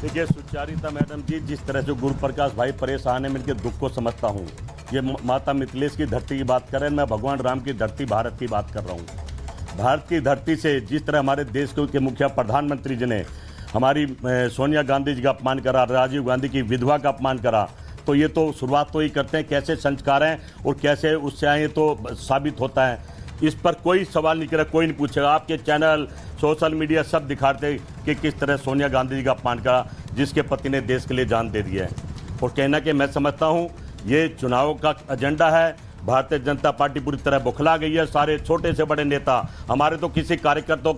देखिए सुचारिता मैडम जी, जिस तरह से गुरु प्रकाश भाई परेशान है, मिलकर दुख को समझता हूँ। ये माता मिथिलेश की धरती की बात कर रहे हैं, मैं भगवान राम की धरती भारत की बात कर रहा हूँ। भारत की धरती से जिस तरह हमारे देश के मुखिया प्रधानमंत्री जी ने हमारी सोनिया गांधी जी का अपमान करा, राजीव गांधी की विधवा का अपमान करा, तो ये तो शुरुआत तो ही करते हैं कैसे संस्कार हैं और कैसे उससे आए तो साबित होता है। इस पर कोई सवाल नहीं करा, कोई नहीं पूछेगा। आपके चैनल, सोशल मीडिया सब दिखाते कि किस तरह सोनिया गांधी जी का अपमान करा, जिसके पति ने देश के लिए जान दे दी है। और कहना कि मैं समझता हूँ ये चुनाव का एजेंडा है, भारतीय जनता पार्टी पूरी तरह बुखला गई है। सारे छोटे से बड़े नेता, हमारे तो किसी कार्यकर्ता,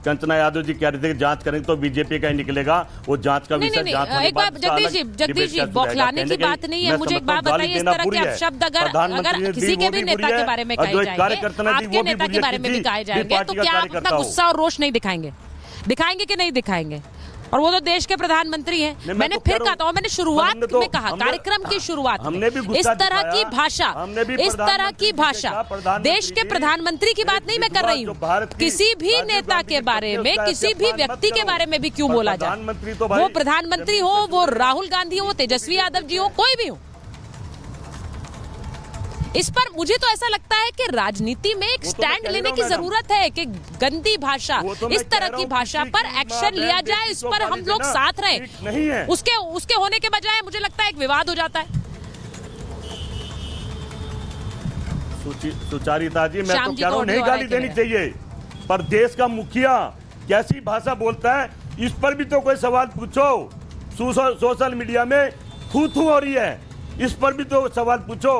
कंचना यादव जी कह रहे थे कि जांच करेंगे तो बीजेपी का ही निकलेगा, वो जांच का विषय जांच होने के बाद जगदीश जी, बौखलाने की बात नहीं है। मुझे एक बात बताइए, इस तरह के अपशब्द अगर किसी के भी नेता के बारे में कहे जाएंगे, आपके नेता के बारे में भी कहे जाएंगे, तो क्या आप अपना गुस्सा और रोष नहीं दिखाएंगे? दिखाएंगे कि नहीं दिखाएंगे? और वो तो देश के प्रधानमंत्री हैं। मैंने फिर कहा था, मैंने शुरुआत में कहा, कार्यक्रम की शुरुआत में इस तरह की भाषा, देश के प्रधानमंत्री की बात नहीं मैं कर रही हूँ, किसी भी नेता के बारे में, किसी भी व्यक्ति के बारे में भी क्यों बोला जाए? वो प्रधानमंत्री हो, वो राहुल गांधी हो, तेजस्वी यादव जी हो, कोई भी हो। इस पर मुझे तो ऐसा लगता है कि राजनीति में एक स्टैंड लेने की जरूरत है कि गंदी भाषा, इस तरह की भाषा पर एक्शन लिया जाए, इस पर हम लोग साथ रहें। उसके होने के बजाय मुझे लगता है एक विवाद हो जाता है। सुचारिता जी, मैं तो कह रहा हूं नहीं गाली देनी चाहिए, पर देश का मुखिया कैसी भाषा बोलता है, इस पर भी तो कोई सवाल पूछो। सोशल मीडिया में थू हो रही है, इस पर भी तो सवाल पूछो।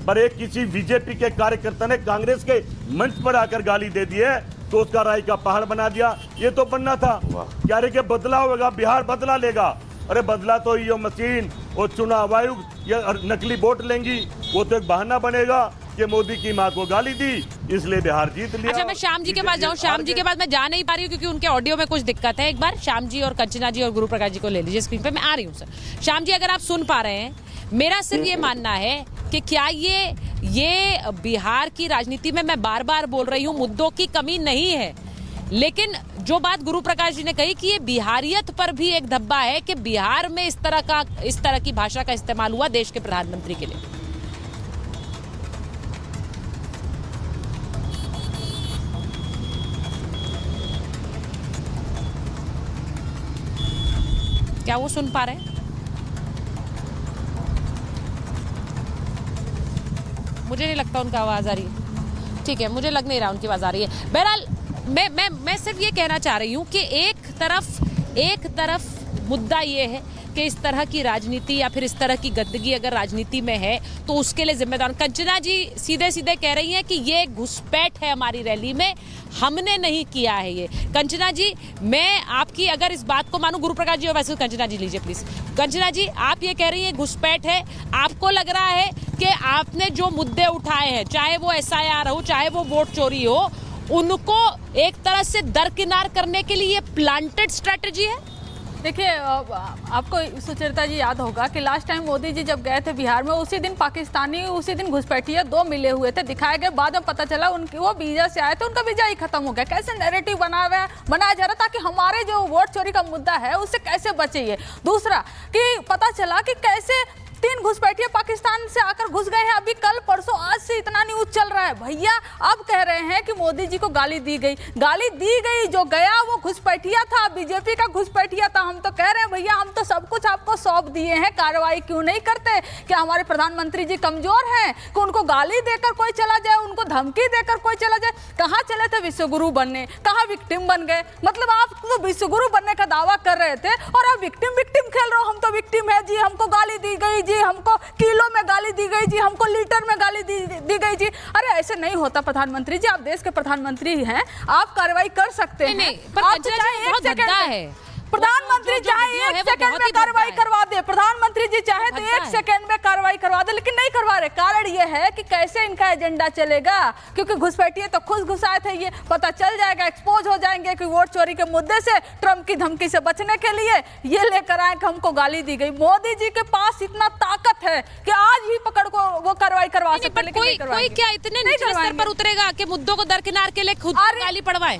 पर एक किसी बीजेपी के कार्यकर्ता ने कांग्रेस के मंच पर आकर गाली दे दी है, तो उसका राय का पहाड़ बना दिया। ये तो बनना था, क्या रे कि बदला होगा, बिहार बदला लेगा। अरे बदला तो ये मशीन और चुनाव आयोग या नकली वोट लेंगी, वो तो एक बहाना बनेगा कि मोदी की मां को गाली दी इसलिए बिहार जीत लिया। अच्छा, मैं श्याम जी के पास जाऊं। श्याम जी के पास मैं जा नहीं पा रही हूँ क्योंकि उनके ऑडियो में कुछ दिक्कत है। एक बार श्याम जी और कंचना जी और गुरु प्रकाश जी को ले लीजिए स्क्रीन पे, मैं आ रही हूँ सर। श्याम जी, अगर आप सुन पा रहे हैं, मेरा सिर्फ ये मानना है कि क्या ये बिहार की राजनीति में, मैं बार बार बोल रही हूँ, मुद्दों की कमी नहीं है। लेकिन जो बात गुरु प्रकाश जी ने कही कि ये बिहारियत पर भी एक धब्बा है कि बिहार में इस तरह की भाषा का इस्तेमाल हुआ देश के प्रधानमंत्री के लिए। क्या वो सुन पा रहे हैं? मुझे नहीं लगता उनका आवाज आ रही है। ठीक है, मुझे लग नहीं रहा उनकी आवाज आ रही है। बहरहाल मैं सिर्फ ये कहना चाह रही हूं कि एक तरफ मुद्दा ये है कि इस तरह की राजनीति या फिर इस तरह की गंदगी अगर राजनीति में है तो उसके लिए जिम्मेदार। कंचना जी सीधे सीधे कह रही हैं कि ये घुसपैठ है हमारी रैली में, हमने नहीं किया है ये। कंचना जी, मैं आपकी अगर इस बात को मानूं, गुरु प्रकाश जी और वैसे कंचना जी लीजिए प्लीज। कंचना जी, आप ये कह रही हैं घुसपैठ है, आपको लग रहा है कि आपने जो मुद्दे उठाए हैं, चाहे वो SIR हो, चाहे वो वोट चोरी हो, उनको एक तरह से दरकिनार करने के लिए प्लांटेड स्ट्रेटजी है? देखिए, आपको सुचरिता जी याद होगा कि लास्ट टाइम मोदी जी जब गए थे बिहार में, उसी दिन पाकिस्तानी, उसी दिन घुसपैठिया 2 मिले हुए थे, दिखाए गए। बाद में पता चला उनकी वो वीजा से आए थे, उनका वीजा ही खत्म हो गया। कैसे नैरेटिव बनाया जा रहा ताकि हमारे जो वोट चोरी का मुद्दा है उससे कैसे बचे। ये दूसरा कि पता चला कि कैसे 3 घुसपैठिए पाकिस्तान से आकर घुस गए हैं। अभी कल परसों आज से इतना न्यूज चल रहा है। भैया अब कह रहे हैं कि मोदी जी को गाली दी गई। जो गया वो घुसपैठिया था, बीजेपी का घुसपैठिया था। हम तो कह रहे हैं भैया, हम तो सब कुछ आपको सौंप दिए हैं, कार्रवाई क्यों नहीं करते? क्या हमारे प्रधानमंत्री जी कमजोर हैं कि उनको गाली देकर कोई चला जाए, उनको धमकी देकर कोई चला जाए? कहाँ चले थे विश्वगुरु बनने, कहाँ विक्टिम बन गए? मतलब आप तो विश्वगुरु बनने का दावा कर रहे थे और आप विक्टिम खेल रहे हो। हम तो विक्टिम है जी, हमको गाली दी गई जी, हमको किलो में गाली दी गई जी, हमको लीटर में गाली दी गई जी। अरे ऐसे नहीं होता प्रधानमंत्री जी, आप देश के प्रधानमंत्री हैं, आप कार्रवाई कर सकते हैं। नहीं, पर बहुत गद्दा है प्रधानमंत्री चाहे 1 सेकंड में कार्रवाई करवा दे, प्रधानमंत्री जी चाहे तो 1 सेकंड में कार्रवाई करवा दे, लेकिन नहीं करवा रहे। कारण ये है कि कैसे इनका एजेंडा चलेगा, क्योंकि घुसपैठिए तो खुद घुसाए थे। ये पता चल जाएगा, एक्सपोज हो जाएंगे कि वोट चोरी के मुद्दे से, ट्रंप की धमकी से बचने के लिए ये लेकर आए कि हमको गाली दी गई। मोदी जी के पास इतना ताकत है कि आज ही पकड़ को वो कार्रवाई करवा सकते हैं। कोई क्या इतने निचले स्तर पर उतरेगा कि मुद्दों को दरकिनार के लिए खुद गाली पड़वाए?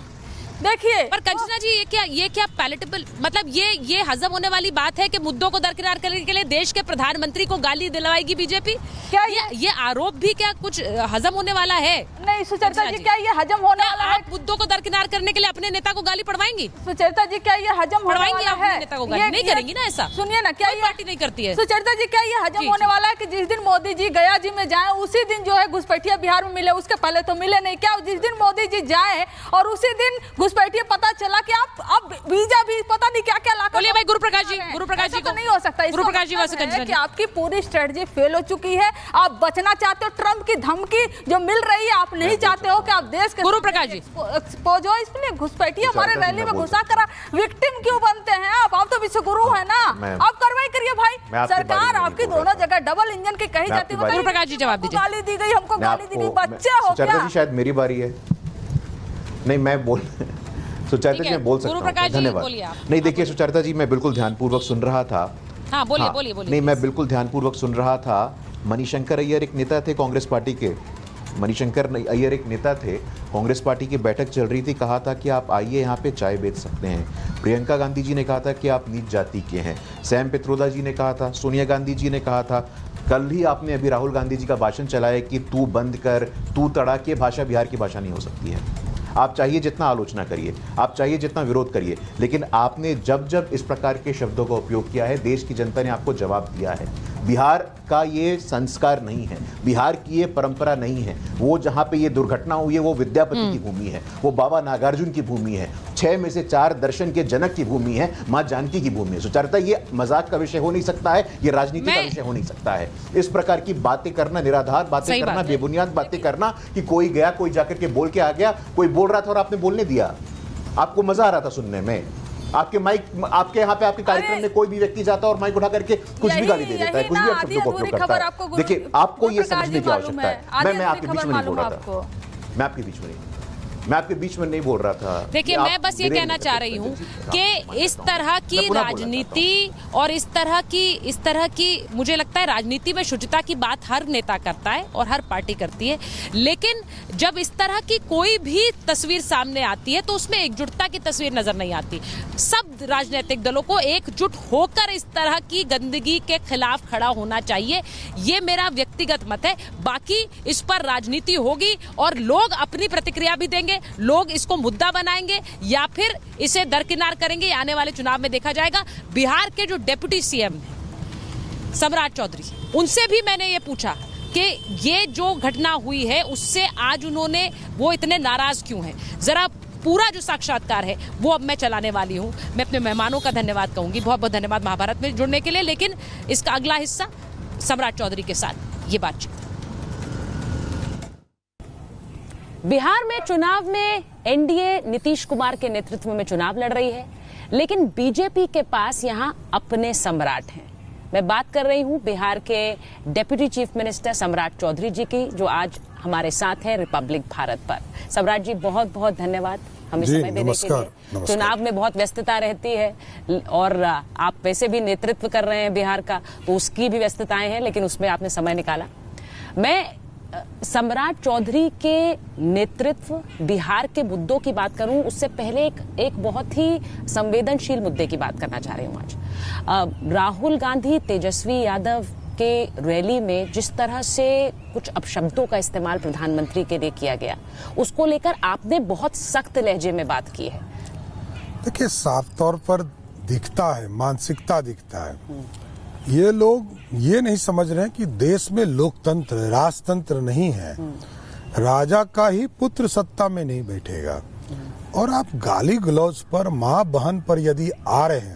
देखिए, पर कंचना जी, ये क्या पैलेटेबल, मतलब ये हजम होने वाली बात है कि मुद्दों को दरकिनार करने के लिए देश के प्रधानमंत्री को गाली दिलवाएगी बीजेपी? क्या ये आरोप भी क्या कुछ हजम होने वाला है? नहीं सुचरिता जी, क्या ये हजम होने वाला है? आप मुद्दों को दरकिनार करने के लिए अपने नेता को गाली पड़वाएंगी? सुचरिता जी, क्या ये हजम होने वाला है? नेता को गाली नहीं करेंगी ना, ऐसा सुनिए ना, क्या पार्टी नहीं करती है। सुचरिता जी, क्या ये हजम होने वाला है कि जिस दिन मोदी जी गया जी में जाए, उसी दिन जो है घुसपैठिया बिहार में मिले? उसके पहले तो मिले नहीं। क्या जिस दिन मोदी जी जाए और उसी दिन घुसपैठिया पता चला कि आप वीजा भी पता नहीं क्या क्या ला बोलिए भाई गुरु प्रकाश जी को। नहीं हो सकता। गुरु प्रकाश जी है कि आपकी पूरी स्ट्रेटजी फेल हो चुकी है। आप बचना चाहते हो ट्रंप की धमकी जो मिल रही है, आप नहीं चाहते हो कि आप देश के गुरु प्रकाश जी एक्सपोज हो। इसलिए घुसपैठिए हमारे रैली में घुसा कर विक्टिम क्यों बनते हैं आप तो विश्वगुरु है ना, आप कार्रवाई करिए भाई। सरकार आपकी दोनों जगह डबल इंजन की कही जाती है। गुरु प्रकाश जी जवाब दीजिए। गाली दी गई, हमको गाली दी गई, बच्चे हो क्या? शायद मेरी बारी है। नहीं, मैं सुचरिता जी मैं बोल सकता हूँ, धन्यवाद। नहीं, देखिए सुचरिता जी, मैं बिल्कुल ध्यानपूर्वक सुन रहा था। हाँ, बोलिए। नहीं, मैं बिल्कुल ध्यानपूर्वक सुन रहा था। मणिशंकर अय्यर एक नेता थे कांग्रेस पार्टी के। मणिशंकर अय्यर एक नेता थे, कांग्रेस पार्टी की बैठक चल रही थी, कहा था कि आप आइए यहाँ पे चाय बेच सकते हैं। प्रियंका गांधी जी ने कहा था कि आप नीच जाति के हैं। सैम पित्रोदा जी ने कहा था, सोनिया गांधी जी ने कहा था। कल ही आपने अभी राहुल गांधी जी का भाषण चलाया कि तू बंद कर, तू तड़ा, के भाषा बिहार की भाषा नहीं हो सकती है। आप चाहिए जितना आलोचना करिए, आप चाहिए जितना विरोध करिए, लेकिन आपने जब इस प्रकार के शब्दों का उपयोग किया है, देश की जनता ने आपको जवाब दिया है। बिहार का ये संस्कार नहीं है, बिहार की ये परंपरा नहीं है। वो जहाँ पे ये दुर्घटना हुई है वो विद्यापति की भूमि है, वो बाबा नागार्जुन की भूमि है, 6 में से 4 दर्शन के जनक की भूमि है, माँ जानकी की भूमि है। सुचरिता, ये मजाक का विषय हो नहीं सकता है, ये राजनीति का विषय हो नहीं सकता है। इस प्रकार की बातें करना, निराधार बातें करना, बेबुनियाद बातें करना कि कोई गया, कोई जाकर के बोल के आ गया, कोई बोल रहा था और आपने बोलने दिया, आपको मजा आ रहा था सुनने में। आपके माइक, आपके यहाँ पे आपके कार्यक्रम में कोई भी व्यक्ति जाता है और माइक उठा करके कुछ भी गाली दे देता है, कुछ भी शब्दों का उपयोग करता है। देखिए, आपको ये समझने की आवश्यकता है। मैं आपके बीच में नहीं बोल रहा था, मैं आपके बीच में नहीं बोल रहा था। देखिए, मैं बस ये कहना चाह रही हूँ कि इस तरह की राजनीति और इस तरह की मुझे लगता है राजनीति में शुचिता की बात हर नेता करता है और हर पार्टी करती है, लेकिन जब इस तरह की कोई भी तस्वीर सामने आती है तो उसमें एकजुटता की तस्वीर नजर नहीं आती। सब राजनीतिक दलों को एकजुट होकर इस तरह की गंदगी के खिलाफ खड़ा होना चाहिए, ये मेरा व्यक्तिगत मत है। बाकी इस पर राजनीति होगी और लोग अपनी प्रतिक्रिया भी देंगे, लोग इसको मुद्दा बनाएंगे या फिर इसे दरकिनार करेंगे, आने वाले चुनाव में देखा जाएगा। बिहार के जो डिप्टी सीएम हैं सम्राट चौधरी, उनसे भी मैंने ये पूछा कि ये जो घटना हुई है उससे आज उन्होंने वो इतने नाराज क्यों हैं। जरा पूरा जो साक्षात्कार है वो अब मैं चलाने वाली हूँ। मैं अपने मेहमानों का धन्यवाद कहूंगी, बहुत बहुत धन्यवाद महाभारत में जुड़ने के लिए। लेकिन इसका अगला हिस्सा सम्राट चौधरी के साथ ये बातचीत। बिहार में चुनाव में एनडीए नीतीश कुमार के नेतृत्व में चुनाव लड़ रही है, लेकिन बीजेपी के पास यहां अपने सम्राट हैं। मैं बात कर रही हूं बिहार के डिप्टी चीफ मिनिस्टर सम्राट चौधरी जी की, जो आज हमारे साथ हैं रिपब्लिक भारत पर। सम्राट जी, बहुत बहुत धन्यवाद हमें समय देने के लिए। चुनाव में बहुत व्यस्तता रहती है और आप वैसे भी नेतृत्व कर रहे हैं बिहार का, तो उसकी भी व्यस्तताएं हैं, लेकिन उसमें आपने समय निकाला। मैं सम्राट चौधरी के नेतृत्व बिहार के मुद्दों की बात करूं उससे पहले एक बहुत ही संवेदनशील मुद्दे की बात करना चाह रही हूं आज। राहुल गांधी तेजस्वी यादव के रैली में जिस तरह से कुछ अपशब्दों का इस्तेमाल प्रधानमंत्री के लिए किया गया, उसको लेकर आपने बहुत सख्त लहजे में बात की है। देखिए, साफ तौर पर दिखता है, मानसिकता दिखता है। ये लोग ये नहीं समझ रहे हैं कि देश में लोकतंत्र, राजतंत्र नहीं है। राजा का ही पुत्र सत्ता में नहीं बैठेगा। और आप गाली गलौज पर, माँ बहन पर यदि आ रहे हैं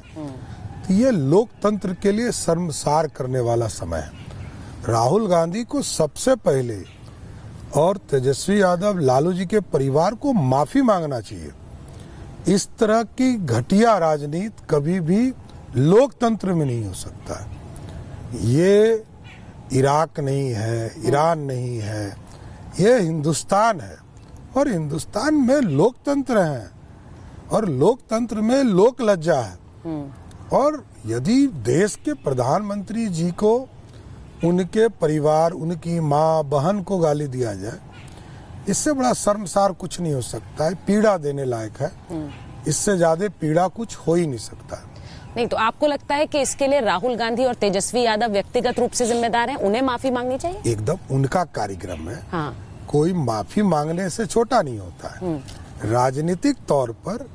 तो ये लोकतंत्र के लिए शर्मसार करने वाला समय है। राहुल गांधी को सबसे पहले और तेजस्वी यादव, लालू जी के परिवार को माफी मांगना चाहिए। इस तरह की घटिया राजनीति कभी भी लोकतंत्र में नहीं हो सकता। ये इराक नहीं है, ईरान नहीं है, ये हिंदुस्तान है और हिंदुस्तान में लोकतंत्र है और लोकतंत्र में लोक लज्जा है। और यदि देश के प्रधानमंत्री जी को, उनके परिवार, उनकी माँ बहन को गाली दिया जाए, इससे बड़ा शर्मसार कुछ नहीं हो सकता है। पीड़ा देने लायक है, इससे ज्यादा पीड़ा कुछ हो ही नहीं सकता। नहीं तो आपको लगता है कि इसके लिए राहुल गांधी और तेजस्वी यादव व्यक्तिगत रूप से जिम्मेदार हैं, उन्हें माफी मांगनी चाहिए? एकदम उनका कार्यक्रम है। हाँ। कोई माफी मांगने से छोटा नहीं होता है। राजनीतिक तौर पर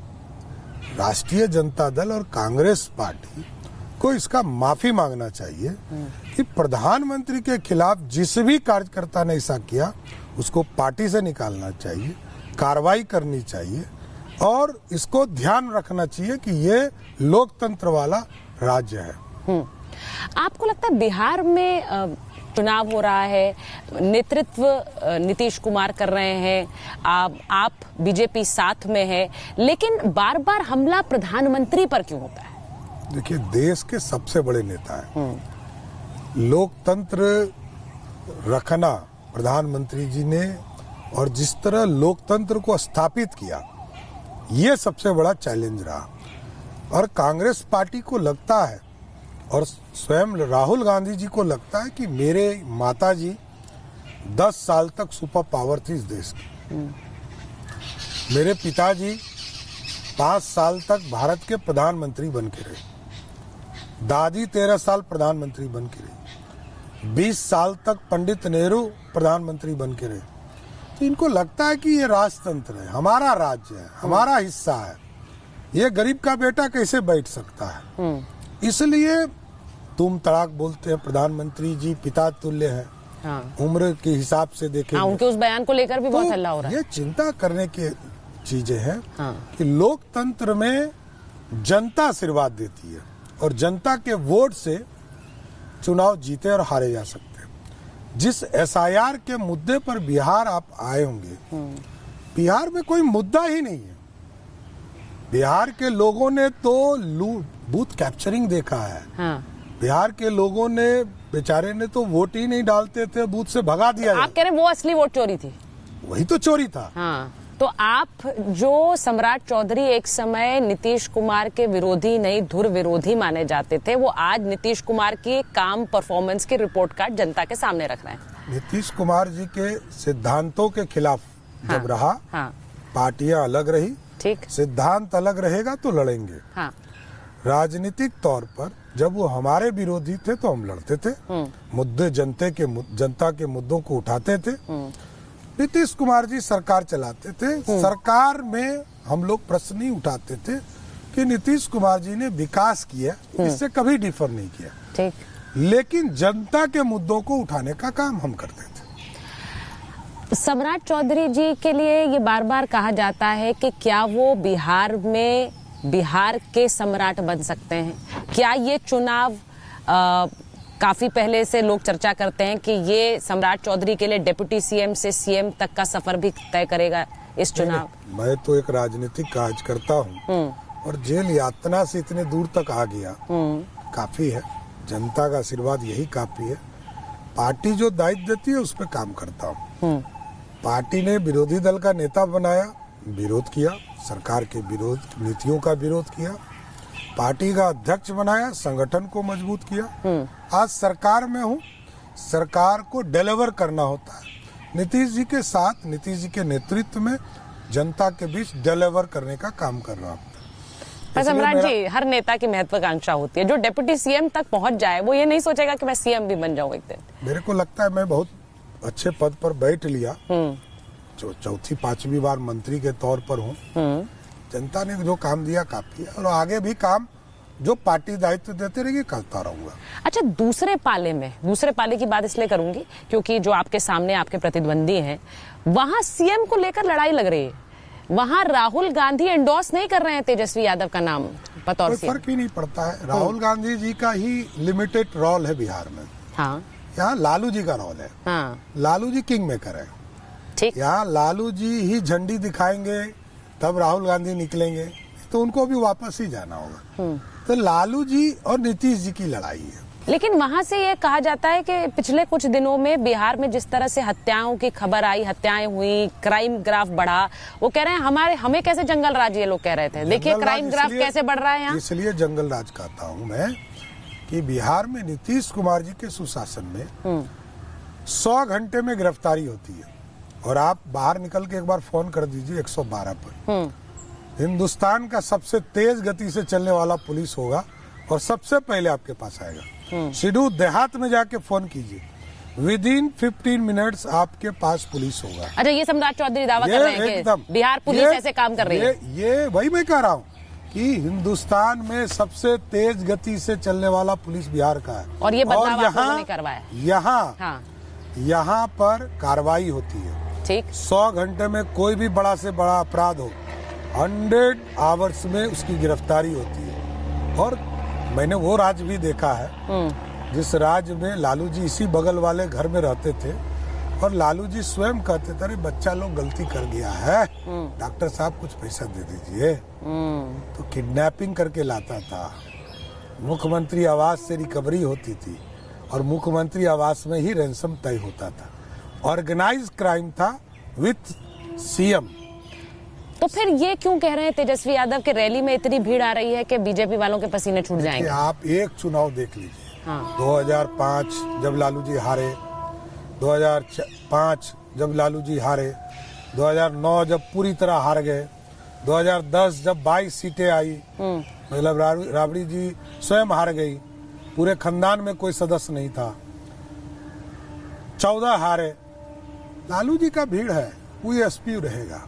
राष्ट्रीय जनता दल और कांग्रेस पार्टी को इसका माफी मांगना चाहिए कि प्रधानमंत्री के खिलाफ जिस भी कार्यकर्ता ने ऐसा किया उसको पार्टी से निकालना चाहिए, कार्रवाई करनी चाहिए और इसको ध्यान रखना चाहिए कि ये लोकतंत्र वाला राज्य है। आपको लगता है बिहार में चुनाव हो रहा है, नेतृत्व नीतीश कुमार कर रहे हैं, आप बीजेपी साथ में है, लेकिन बार बार हमला प्रधानमंत्री पर क्यों होता है? देखिए, देश के सबसे बड़े नेता हैं। लोकतंत्र रखना प्रधानमंत्री जी ने और जिस तरह लोकतंत्र को स्थापित किया, ये सबसे बड़ा चैलेंज रहा। और कांग्रेस पार्टी को लगता है और स्वयं राहुल गांधी जी को लगता है कि मेरे माताजी 10 साल तक सुपर पावर थी इस देश की। मेरे पिताजी 5 साल तक भारत के प्रधानमंत्री बन के रहे। दादी 13 साल प्रधानमंत्री बन के रही। 20 साल तक पंडित नेहरू प्रधानमंत्री बन के रहे। तो इनको लगता है कि ये राजतंत्र है, हमारा राज्य है, हमारा हिस्सा है, ये गरीब का बेटा कैसे बैठ सकता है। इसलिए तुम तड़ाक बोलते हैं। प्रधानमंत्री जी पिता तुल्य हैं। हाँ। उम्र के हिसाब से देखें, हाँ, उनके उस बयान को लेकर भी बहुत हल्ला हो रहा है। ये चिंता करने की चीजें हैं। हाँ। कि लोकतंत्र में जनता आशीर्वाद देती है और जनता के वोट से चुनाव जीते और हारे जा सकते हैं। जिस एसआईआर के मुद्दे पर बिहार आप आए होंगे, बिहार में कोई मुद्दा ही नहीं है। बिहार के लोगों ने तो बूथ कैप्चरिंग देखा है। हाँ। बिहार के लोगों ने बेचारे ने तो वोट ही नहीं डालते थे, बूथ से भगा दिया। आप कह रहे हैं वो असली वोट चोरी थी? वही तो चोरी था। हाँ। तो आप जो सम्राट चौधरी एक समय नीतीश कुमार के विरोधी नहीं धुर विरोधी माने जाते थे, वो आज नीतीश कुमार की काम परफॉर्मेंस की रिपोर्ट कार्ड जनता के सामने रख रहे हैं। नीतीश कुमार जी के सिद्धांतों के खिलाफ जब रहा, पार्टियां अलग रही, ठीक, सिद्धांत अलग रहेगा तो लड़ेंगे। राजनीतिक तौर पर जब वो हमारे विरोधी थे तो हम लड़ते थे, मुद्दे जनता के मुद्दों को उठाते थे। नीतीश कुमार जी सरकार चलाते थे, सरकार में हम लोग प्रश्न नहीं उठाते थे कि नीतीश कुमार जी ने विकास किया, इससे कभी डिफर नहीं किया, ठीक, लेकिन जनता के मुद्दों को उठाने का काम हम करते थे। सम्राट चौधरी जी के लिए ये बार बार कहा जाता है कि क्या वो बिहार में बिहार के सम्राट बन सकते हैं? क्या ये चुनाव काफी पहले से लोग चर्चा करते हैं कि ये सम्राट चौधरी के लिए डिप्टी सीएम से सीएम तक का सफर भी तय करेगा इस चुनाव? मैं तो एक राजनीतिक कार्यकर्ता हूँ और जेल यातना से इतने दूर तक आ गया, काफी है। जनता का आशीर्वाद यही काफी है। पार्टी जो दायित्व देती है उस पर काम करता हूँ। पार्टी ने विरोधी दल का नेता बनाया, विरोध किया, सरकार के विरोध नीतियों का विरोध किया। पार्टी का अध्यक्ष बनाया, संगठन को मजबूत किया। आज सरकार में हूँ, सरकार को डिलीवर करना होता है। नीतीश जी के साथ, नीतीश जी के नेतृत्व में जनता के बीच डिलीवर करने का काम कर रहा हूँ। सम्राट जी, हर नेता की महत्वाकांक्षा होती है, जो डिप्टी सीएम तक पहुंच जाए वो ये नहीं सोचेगा कि मैं सीएम भी बन जाऊं एक दिन। मेरे को लगता है मैं बहुत अच्छे पद पर बैठ लिया, चौथी पांचवी बार मंत्री के तौर पर हूँ। जनता ने जो काम दिया काफी है और आगे भी काम जो पार्टी दायित्व देते रहेगी करता रहूंगा। अच्छा, दूसरे पाले की बात इसलिए करूंगी क्योंकि जो आपके सामने आपके प्रतिद्वंदी हैं, वहां सीएम को लेकर लड़ाई लग रही है। वहां राहुल गांधी एंडोर्स नहीं कर रहे हैं तेजस्वी यादव का नाम बतौर सीएम। फर्क ही नहीं पड़ता है। राहुल गांधी जी का ही लिमिटेड रोल है बिहार में। हाँ, यहाँ लालू जी का रोल है। हाँ, लालू जी किंग मेकर है। ठीक, यहाँ लालू जी ही झंडी दिखाएंगे तब राहुल गांधी निकलेंगे, तो उनको भी वापस ही जाना होगा। तो लालू जी और नीतीश जी की लड़ाई है। लेकिन वहां से ये कहा जाता है कि पिछले कुछ दिनों में बिहार में जिस तरह से हत्याओं की खबर आई, हत्याएं हुई, क्राइम ग्राफ बढ़ा, वो कह रहे हैं हमें कैसे जंगल राज, ये लोग कह रहे थे। देखिए क्राइम ग्राफ कैसे बढ़ रहा है यहाँ। इसलिए जंगल राज कहता हूँ मैं कि बिहार में नीतीश कुमार जी के सुशासन में 100 घंटे में गिरफ्तारी होती है और आप बाहर निकल के एक बार फोन कर दीजिए 112 पर। हिंदुस्तान का सबसे तेज गति से चलने वाला पुलिस होगा और सबसे पहले आपके पास आएगा। सिडू देहात में जाके फोन कीजिए, विदिन 15 मिनट्स आपके पास पुलिस होगा। अच्छा, ये सम्राट चौधरी दावा कर रहे हैं कि बिहार पुलिस ऐसे काम कर रही है। ये वही मैं कह रहा हूँ कि हिंदुस्तान में सबसे तेज गति से चलने वाला पुलिस बिहार का है और ये बदलाव आप लोगों ने करवाया। यहाँ पर कार्रवाई होती है। ठीक, 100 घंटे में कोई भी बड़ा से बड़ा अपराध हो, 100 आवर्स में उसकी गिरफ्तारी होती है। और मैंने वो राज्य भी देखा है जिस राज्य में लालू जी इसी बगल वाले घर में रहते थे और लालू जी स्वयं कहते थे, अरे बच्चा लोग गलती कर गया है, डॉक्टर साहब कुछ पैसा दे दीजिए। तो किडनैपिंग करके लाता था। मुख्यमंत्री आवास से रिकवरी होती थी और मुख्यमंत्री आवास में ही रैंसम तय होता था। ऑर्गेनाइज क्राइम था विथ सीएम। तो फिर ये क्यों कह रहे हैं तेजस्वी यादव के रैली में इतनी भीड़ आ रही है कि बीजेपी वालों के पसीने छूट जाएंगे? आप एक चुनाव देख लीजिए। 2005 जब लालू जी हारे, 2005 जब लालू जी हारे, 2009 जब पूरी तरह हार गए, 2010 जब 22 सीटें आई, मतलब राबड़ी जी स्वयं हार गई, पूरे खानदान में कोई सदस्य नहीं था, 14 हारे। लालू जी का भीड़ है, वो एसपी रहेगा।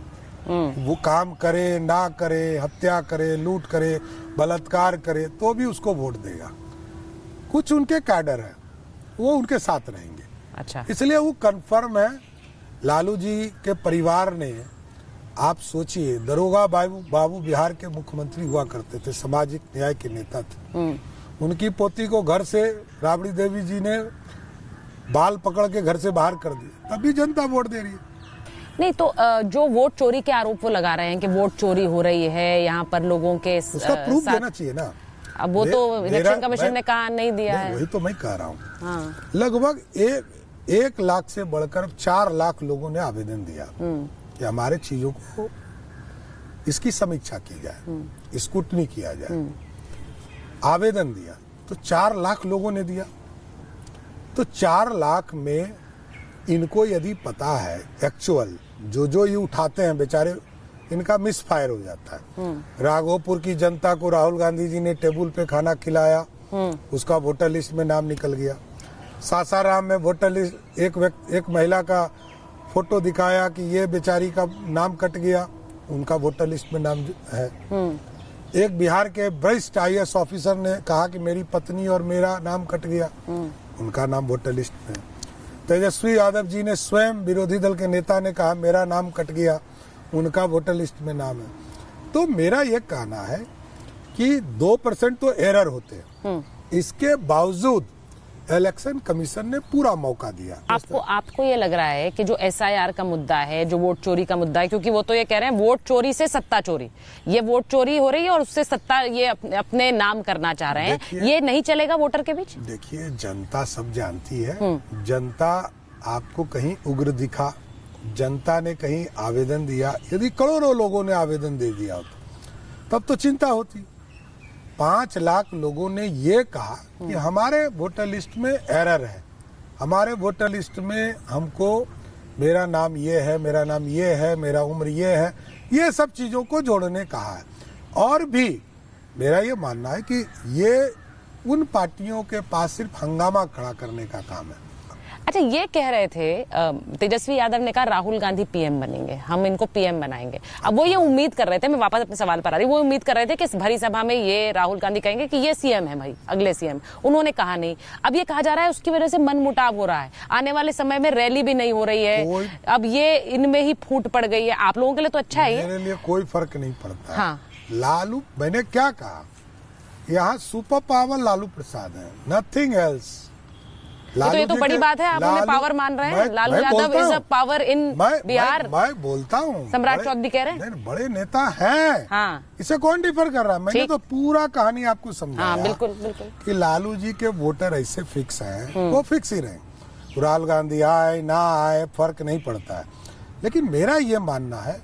वो काम करे ना करे, हत्या करे, लूट करे, बलात्कार करे, तो भी उसको वोट देगा। कुछ उनके कैडर है, वो उनके साथ रहेंगे। अच्छा, इसलिए वो कंफर्म है। लालू जी के परिवार ने, आप सोचिए, दरोगा बाबू बिहार के मुख्यमंत्री हुआ करते थे, सामाजिक न्याय के नेता थे। उनकी पोती को घर से राबड़ी देवी जी ने बाल पकड़ के घर से बाहर कर दिया, तभी जनता वोट दे रही है। नहीं तो जो वोट चोरी के आरोप वो लगा रहे हैं कि वोट चोरी हो रही है यहाँ पर लोगों के, उसका प्रूफ देना चाहिए ना। अब वो तो इलेक्शन कमीशन ने कहा नहीं दिया है। वही तो मैं कह रहा हूँ। लगभग 1 लाख से बढ़कर 4 लाख लोगों ने आवेदन दिया कि हमारे चीजों को इसकी समीक्षा की जाए, स्क्रूटनी किया जाए। आवेदन दिया तो 4 लाख लोगों ने दिया। तो 4 लाख में इनको यदि पता है एक्चुअल जो ये उठाते हैं बेचारे, इनका मिस फायर हो जाता है। राघोपुर की जनता को राहुल गांधी जी ने टेबल पे खाना खिलाया, उसका वोटर लिस्ट में नाम निकल गया। सासाराम में वोटर लिस्ट एक महिला का फोटो दिखाया कि ये बेचारी का नाम कट गया, उनका वोटर लिस्ट में नाम है। एक बिहार के वरिष्ठ IAS ऑफिसर ने कहा कि मेरी पत्नी और मेरा नाम कट गया, उनका नाम वोटर लिस्ट में है। तेजस्वी यादव जी ने स्वयं, विरोधी दल के नेता ने कहा मेरा नाम कट गया, उनका वोटर लिस्ट में नाम है। तो मेरा ये कहना है कि 2% तो एरर होते हैं, इसके बावजूद इलेक्शन कमीशन ने पूरा मौका दिया। आपको ये लग रहा है कि जो SIR का मुद्दा है, जो वोट चोरी का मुद्दा है, क्योंकि वो तो ये कह रहे हैं वोट चोरी से सत्ता चोरी, ये वोट चोरी हो रही है और उससे सत्ता ये अपने नाम करना चाह रहे हैं, ये नहीं चलेगा वोटर के बीच? देखिए, जनता सब जानती है। जनता आपको कहीं उग्र दिखा, जनता ने कहीं आवेदन दिया, यदि करोड़ों लोगों ने आवेदन दे दिया होता तब तो चिंता होती। 5 लाख लोगों ने ये कहा कि हमारे वोटर लिस्ट में एरर है, हमारे वोटर लिस्ट में हमको मेरा नाम ये है, मेरा नाम ये है, मेरा उम्र ये है, ये सब चीजों को जोड़ने कहा है। और भी मेरा ये मानना है कि ये उन पार्टियों के पास सिर्फ हंगामा खड़ा करने का काम है। अच्छा, ये कह रहे थे तेजस्वी यादव ने कहा राहुल गांधी PM बनेंगे, हम इनको PM बनाएंगे। अब वो ये उम्मीद कर रहे थे, मैं वापस अपने सवाल पर आ रही, वो उम्मीद कर रहे थे कि इस भरी सभा में ये राहुल गांधी कहेंगे कि ये CM है भाई, अगले CM। उन्होंने कहा नहीं। अब ये कहा जा रहा है उसकी वजह से मनमुटाव हो रहा है, आने वाले समय में रैली भी नहीं हो रही है, अब ये इनमें ही फूट पड़ गई है। आप लोगों के लिए तो अच्छा है, मेरे लिए कोई फर्क नहीं पड़ता। हाँ। लालू, मैंने क्या कहा, यहाँ सुपर पावर लालू प्रसाद है, नथिंग एल्स। तो ये तो बड़ी बात है, आप उन्हें पावर मान रहे हैं। Lalu Yadav is a power in Bihar. मैं बोलता हूँ, सम्राट चौधरी कह रहे हैं बड़े नेता हैं। हाँ। इसे कौन डिफर कर रहा है? मैंने तो पूरा कहानी आपको समझाया। हाँ, बिल्कुल बिल्कुल। कि लालू जी के वोटर ऐसे फिक्स हैं, वो फिक्स ही रहे, राहुल गांधी आए ना आए फर्क नहीं पड़ता है। लेकिन मेरा ये मानना है,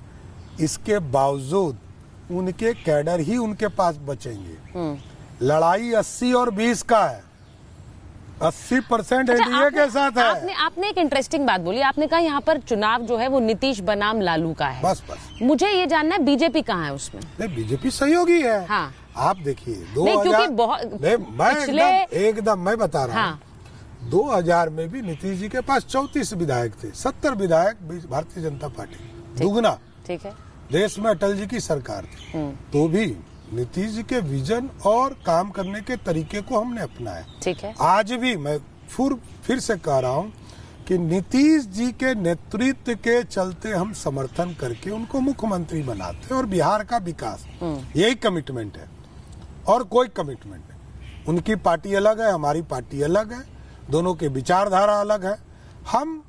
इसके बावजूद उनके कैडर ही उनके पास बचेंगे। लड़ाई 80 और 20 का है, 80% एनडीए के साथ है। आपने एक इंटरेस्टिंग बात बोली, आपने कहा यहाँ पर चुनाव जो है वो नीतीश बनाम लालू का है। बस मुझे ये जानना है बीजेपी कहाँ है उसमें? नहीं, बीजेपी सहयोगी है। हाँ। आप देखिए, एकदम मैं बता रहा हूँ, 2000 में भी नीतीश जी के पास 34 विधायक थे, 70 विधायक भारतीय जनता पार्टी, दुगना। ठीक है। देश में अटल जी की सरकार थी, तो भी नीतीश जी के विजन और काम करने के तरीके को हमने अपनाया। ठीक है। आज भी मैं फिर से कह रहा हूँ कि नीतीश जी के नेतृत्व के चलते हम समर्थन करके उनको मुख्यमंत्री बनाते हैं और बिहार का विकास, यही कमिटमेंट है और कोई कमिटमेंट नहीं। उनकी पार्टी अलग है, हमारी पार्टी अलग है, दोनों के विचारधारा अलग है, हम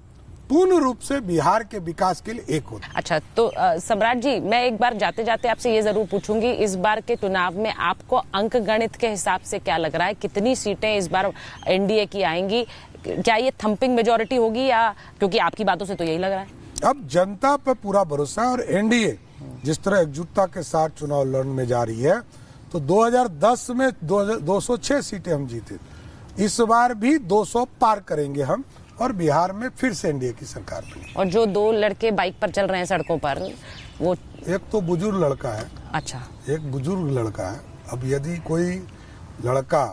पूर्ण रूप से बिहार के विकास के लिए एक होते। अच्छा, तो सम्राट जी, मैं एक बार जाते जाते आपसे ये जरूर पूछूंगी, इस बार के चुनाव में आपको अंक गणित के हिसाब से क्या लग रहा है, कितनी सीटें इस बार एनडीए की आएंगी? क्या ये थंपिंग मेजोरिटी होगी, या क्योंकि आपकी बातों से तो यही लग रहा है? अब जनता पर पूरा भरोसा है और एनडीए जिस तरह एकजुटता के साथ चुनाव लड़ने में जा रही है, तो 2010 में 206 सीटें हम जीते, इस बार भी 200 पार करेंगे हम और बिहार में फिर से एनडीए की सरकार बनी। और जो 2 लड़के बाइक पर चल रहे हैं सड़कों पर, वो एक तो बुजुर्ग लड़का है। अच्छा। एक बुजुर्ग लड़का है। अब यदि कोई लड़का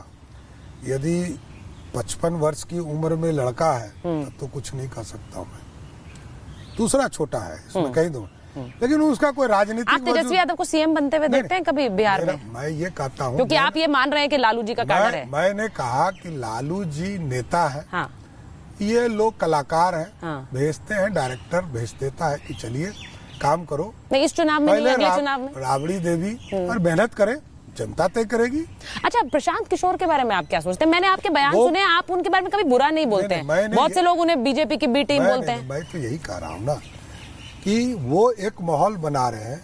55 वर्ष की उम्र में लड़का है तो कुछ नहीं कर सकता हूँ मैं। दूसरा छोटा है, इसमें कहीं दो, लेकिन उसका कोई राजनीतिक। आप तेजस्वी यादव को सीएम बनते हुए देखते हैं कभी बिहार में? मैं ये कहता हूँ, क्योंकि आप ये मान रहे हैं कि लालू जी का कैडर है। मैंने कहा कि लालू जी नेता है। हाँ। ये लोग कलाकार हैं। हाँ। भेजते हैं, डायरेक्टर भेज देता है कि चलिए काम करो। नहीं, इस चुनाव में नहीं, अगले चुनाव में राबड़ी देवी और मेहनत करें, जनता तय करेगी। अच्छा, प्रशांत किशोर के बारे में आप क्या सोचते हैं? मैंने आपके बयान सुने, आप उनके बारे में कभी बुरा नहीं बोलते हैं। बहुत से लोग उन्हें बीजेपी की बी टीम बोलते हैं। मैं तो यही कह रहा हूँ ना कि वो एक माहौल बना रहे हैं।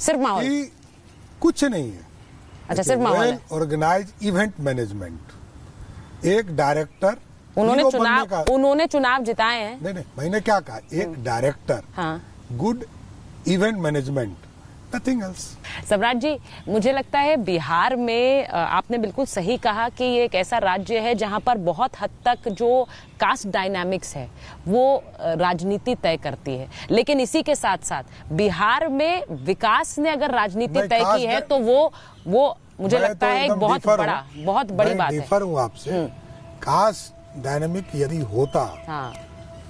सिर्फ माहौल, कुछ नहीं है। अच्छा, सिर्फ माहौल है। ऑर्गेनाइज इवेंट मैनेजमेंट, एक डायरेक्टर, उन्होंने चुनाव जिताए हैं। नहीं, मैंने क्या कहा, एक डायरेक्टर, हाँ, good event management, nothing else. सम्राट जी, मुझे लगता है बिहार में आपने बिल्कुल सही कहा कि ये एक ऐसा राज्य है जहां पर बहुत हद तक जो कास्ट डायनामिक्स है वो राजनीति तय करती है, लेकिन इसी के साथ साथ बिहार में विकास ने अगर राजनीति तय की है तो वो मुझे लगता है एक बहुत बड़ी बात है। डिफर हूँ आपसे। कास्ट डायनामिक यदि होता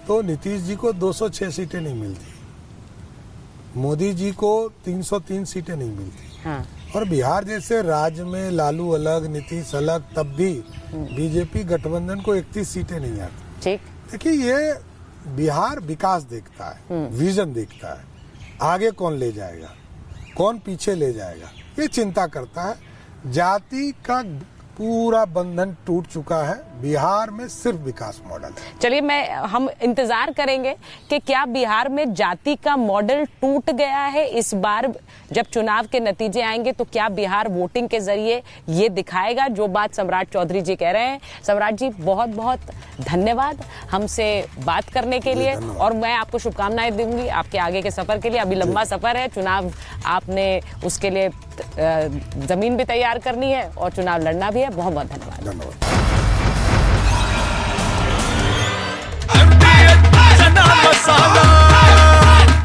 तो नीतीश जी को 206 सीटें नहीं मिलती, मोदी जी को 303 सीटें नहीं मिलती। और बिहार जैसे राज्य में लालू अलग नीतीश अलग, तब भी बीजेपी गठबंधन को 31 सीटें नहीं आती। ठीक, देखिए ये बिहार विकास देखता है, विजन देखता है, आगे कौन ले जाएगा, कौन पीछे ले जाएगा, ये चिंता करता है। जाति का पूरा बंधन टूट चुका है, बिहार में सिर्फ विकास मॉडल है। चलिए हम इंतजार करेंगे कि क्या बिहार में जाति का मॉडल टूट गया है। इस बार जब चुनाव के नतीजे आएंगे तो क्या बिहार वोटिंग के जरिए ये दिखाएगा, जो बात सम्राट चौधरी जी कह रहे हैं। सम्राट जी बहुत बहुत धन्यवाद हमसे बात करने के लिए, और मैं आपको शुभकामनाएं दूंगी आपके आगे के सफर के लिए। अभी लंबा सफर है, चुनाव आपने उसके लिए जमीन भी तैयार करनी है और चुनाव लड़ना भी है। बहुत बहुत धन्यवाद।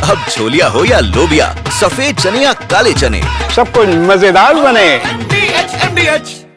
अब छोलिया हो या लोबिया, सफेद चने या काले चने, सब कुछ मजेदार बने।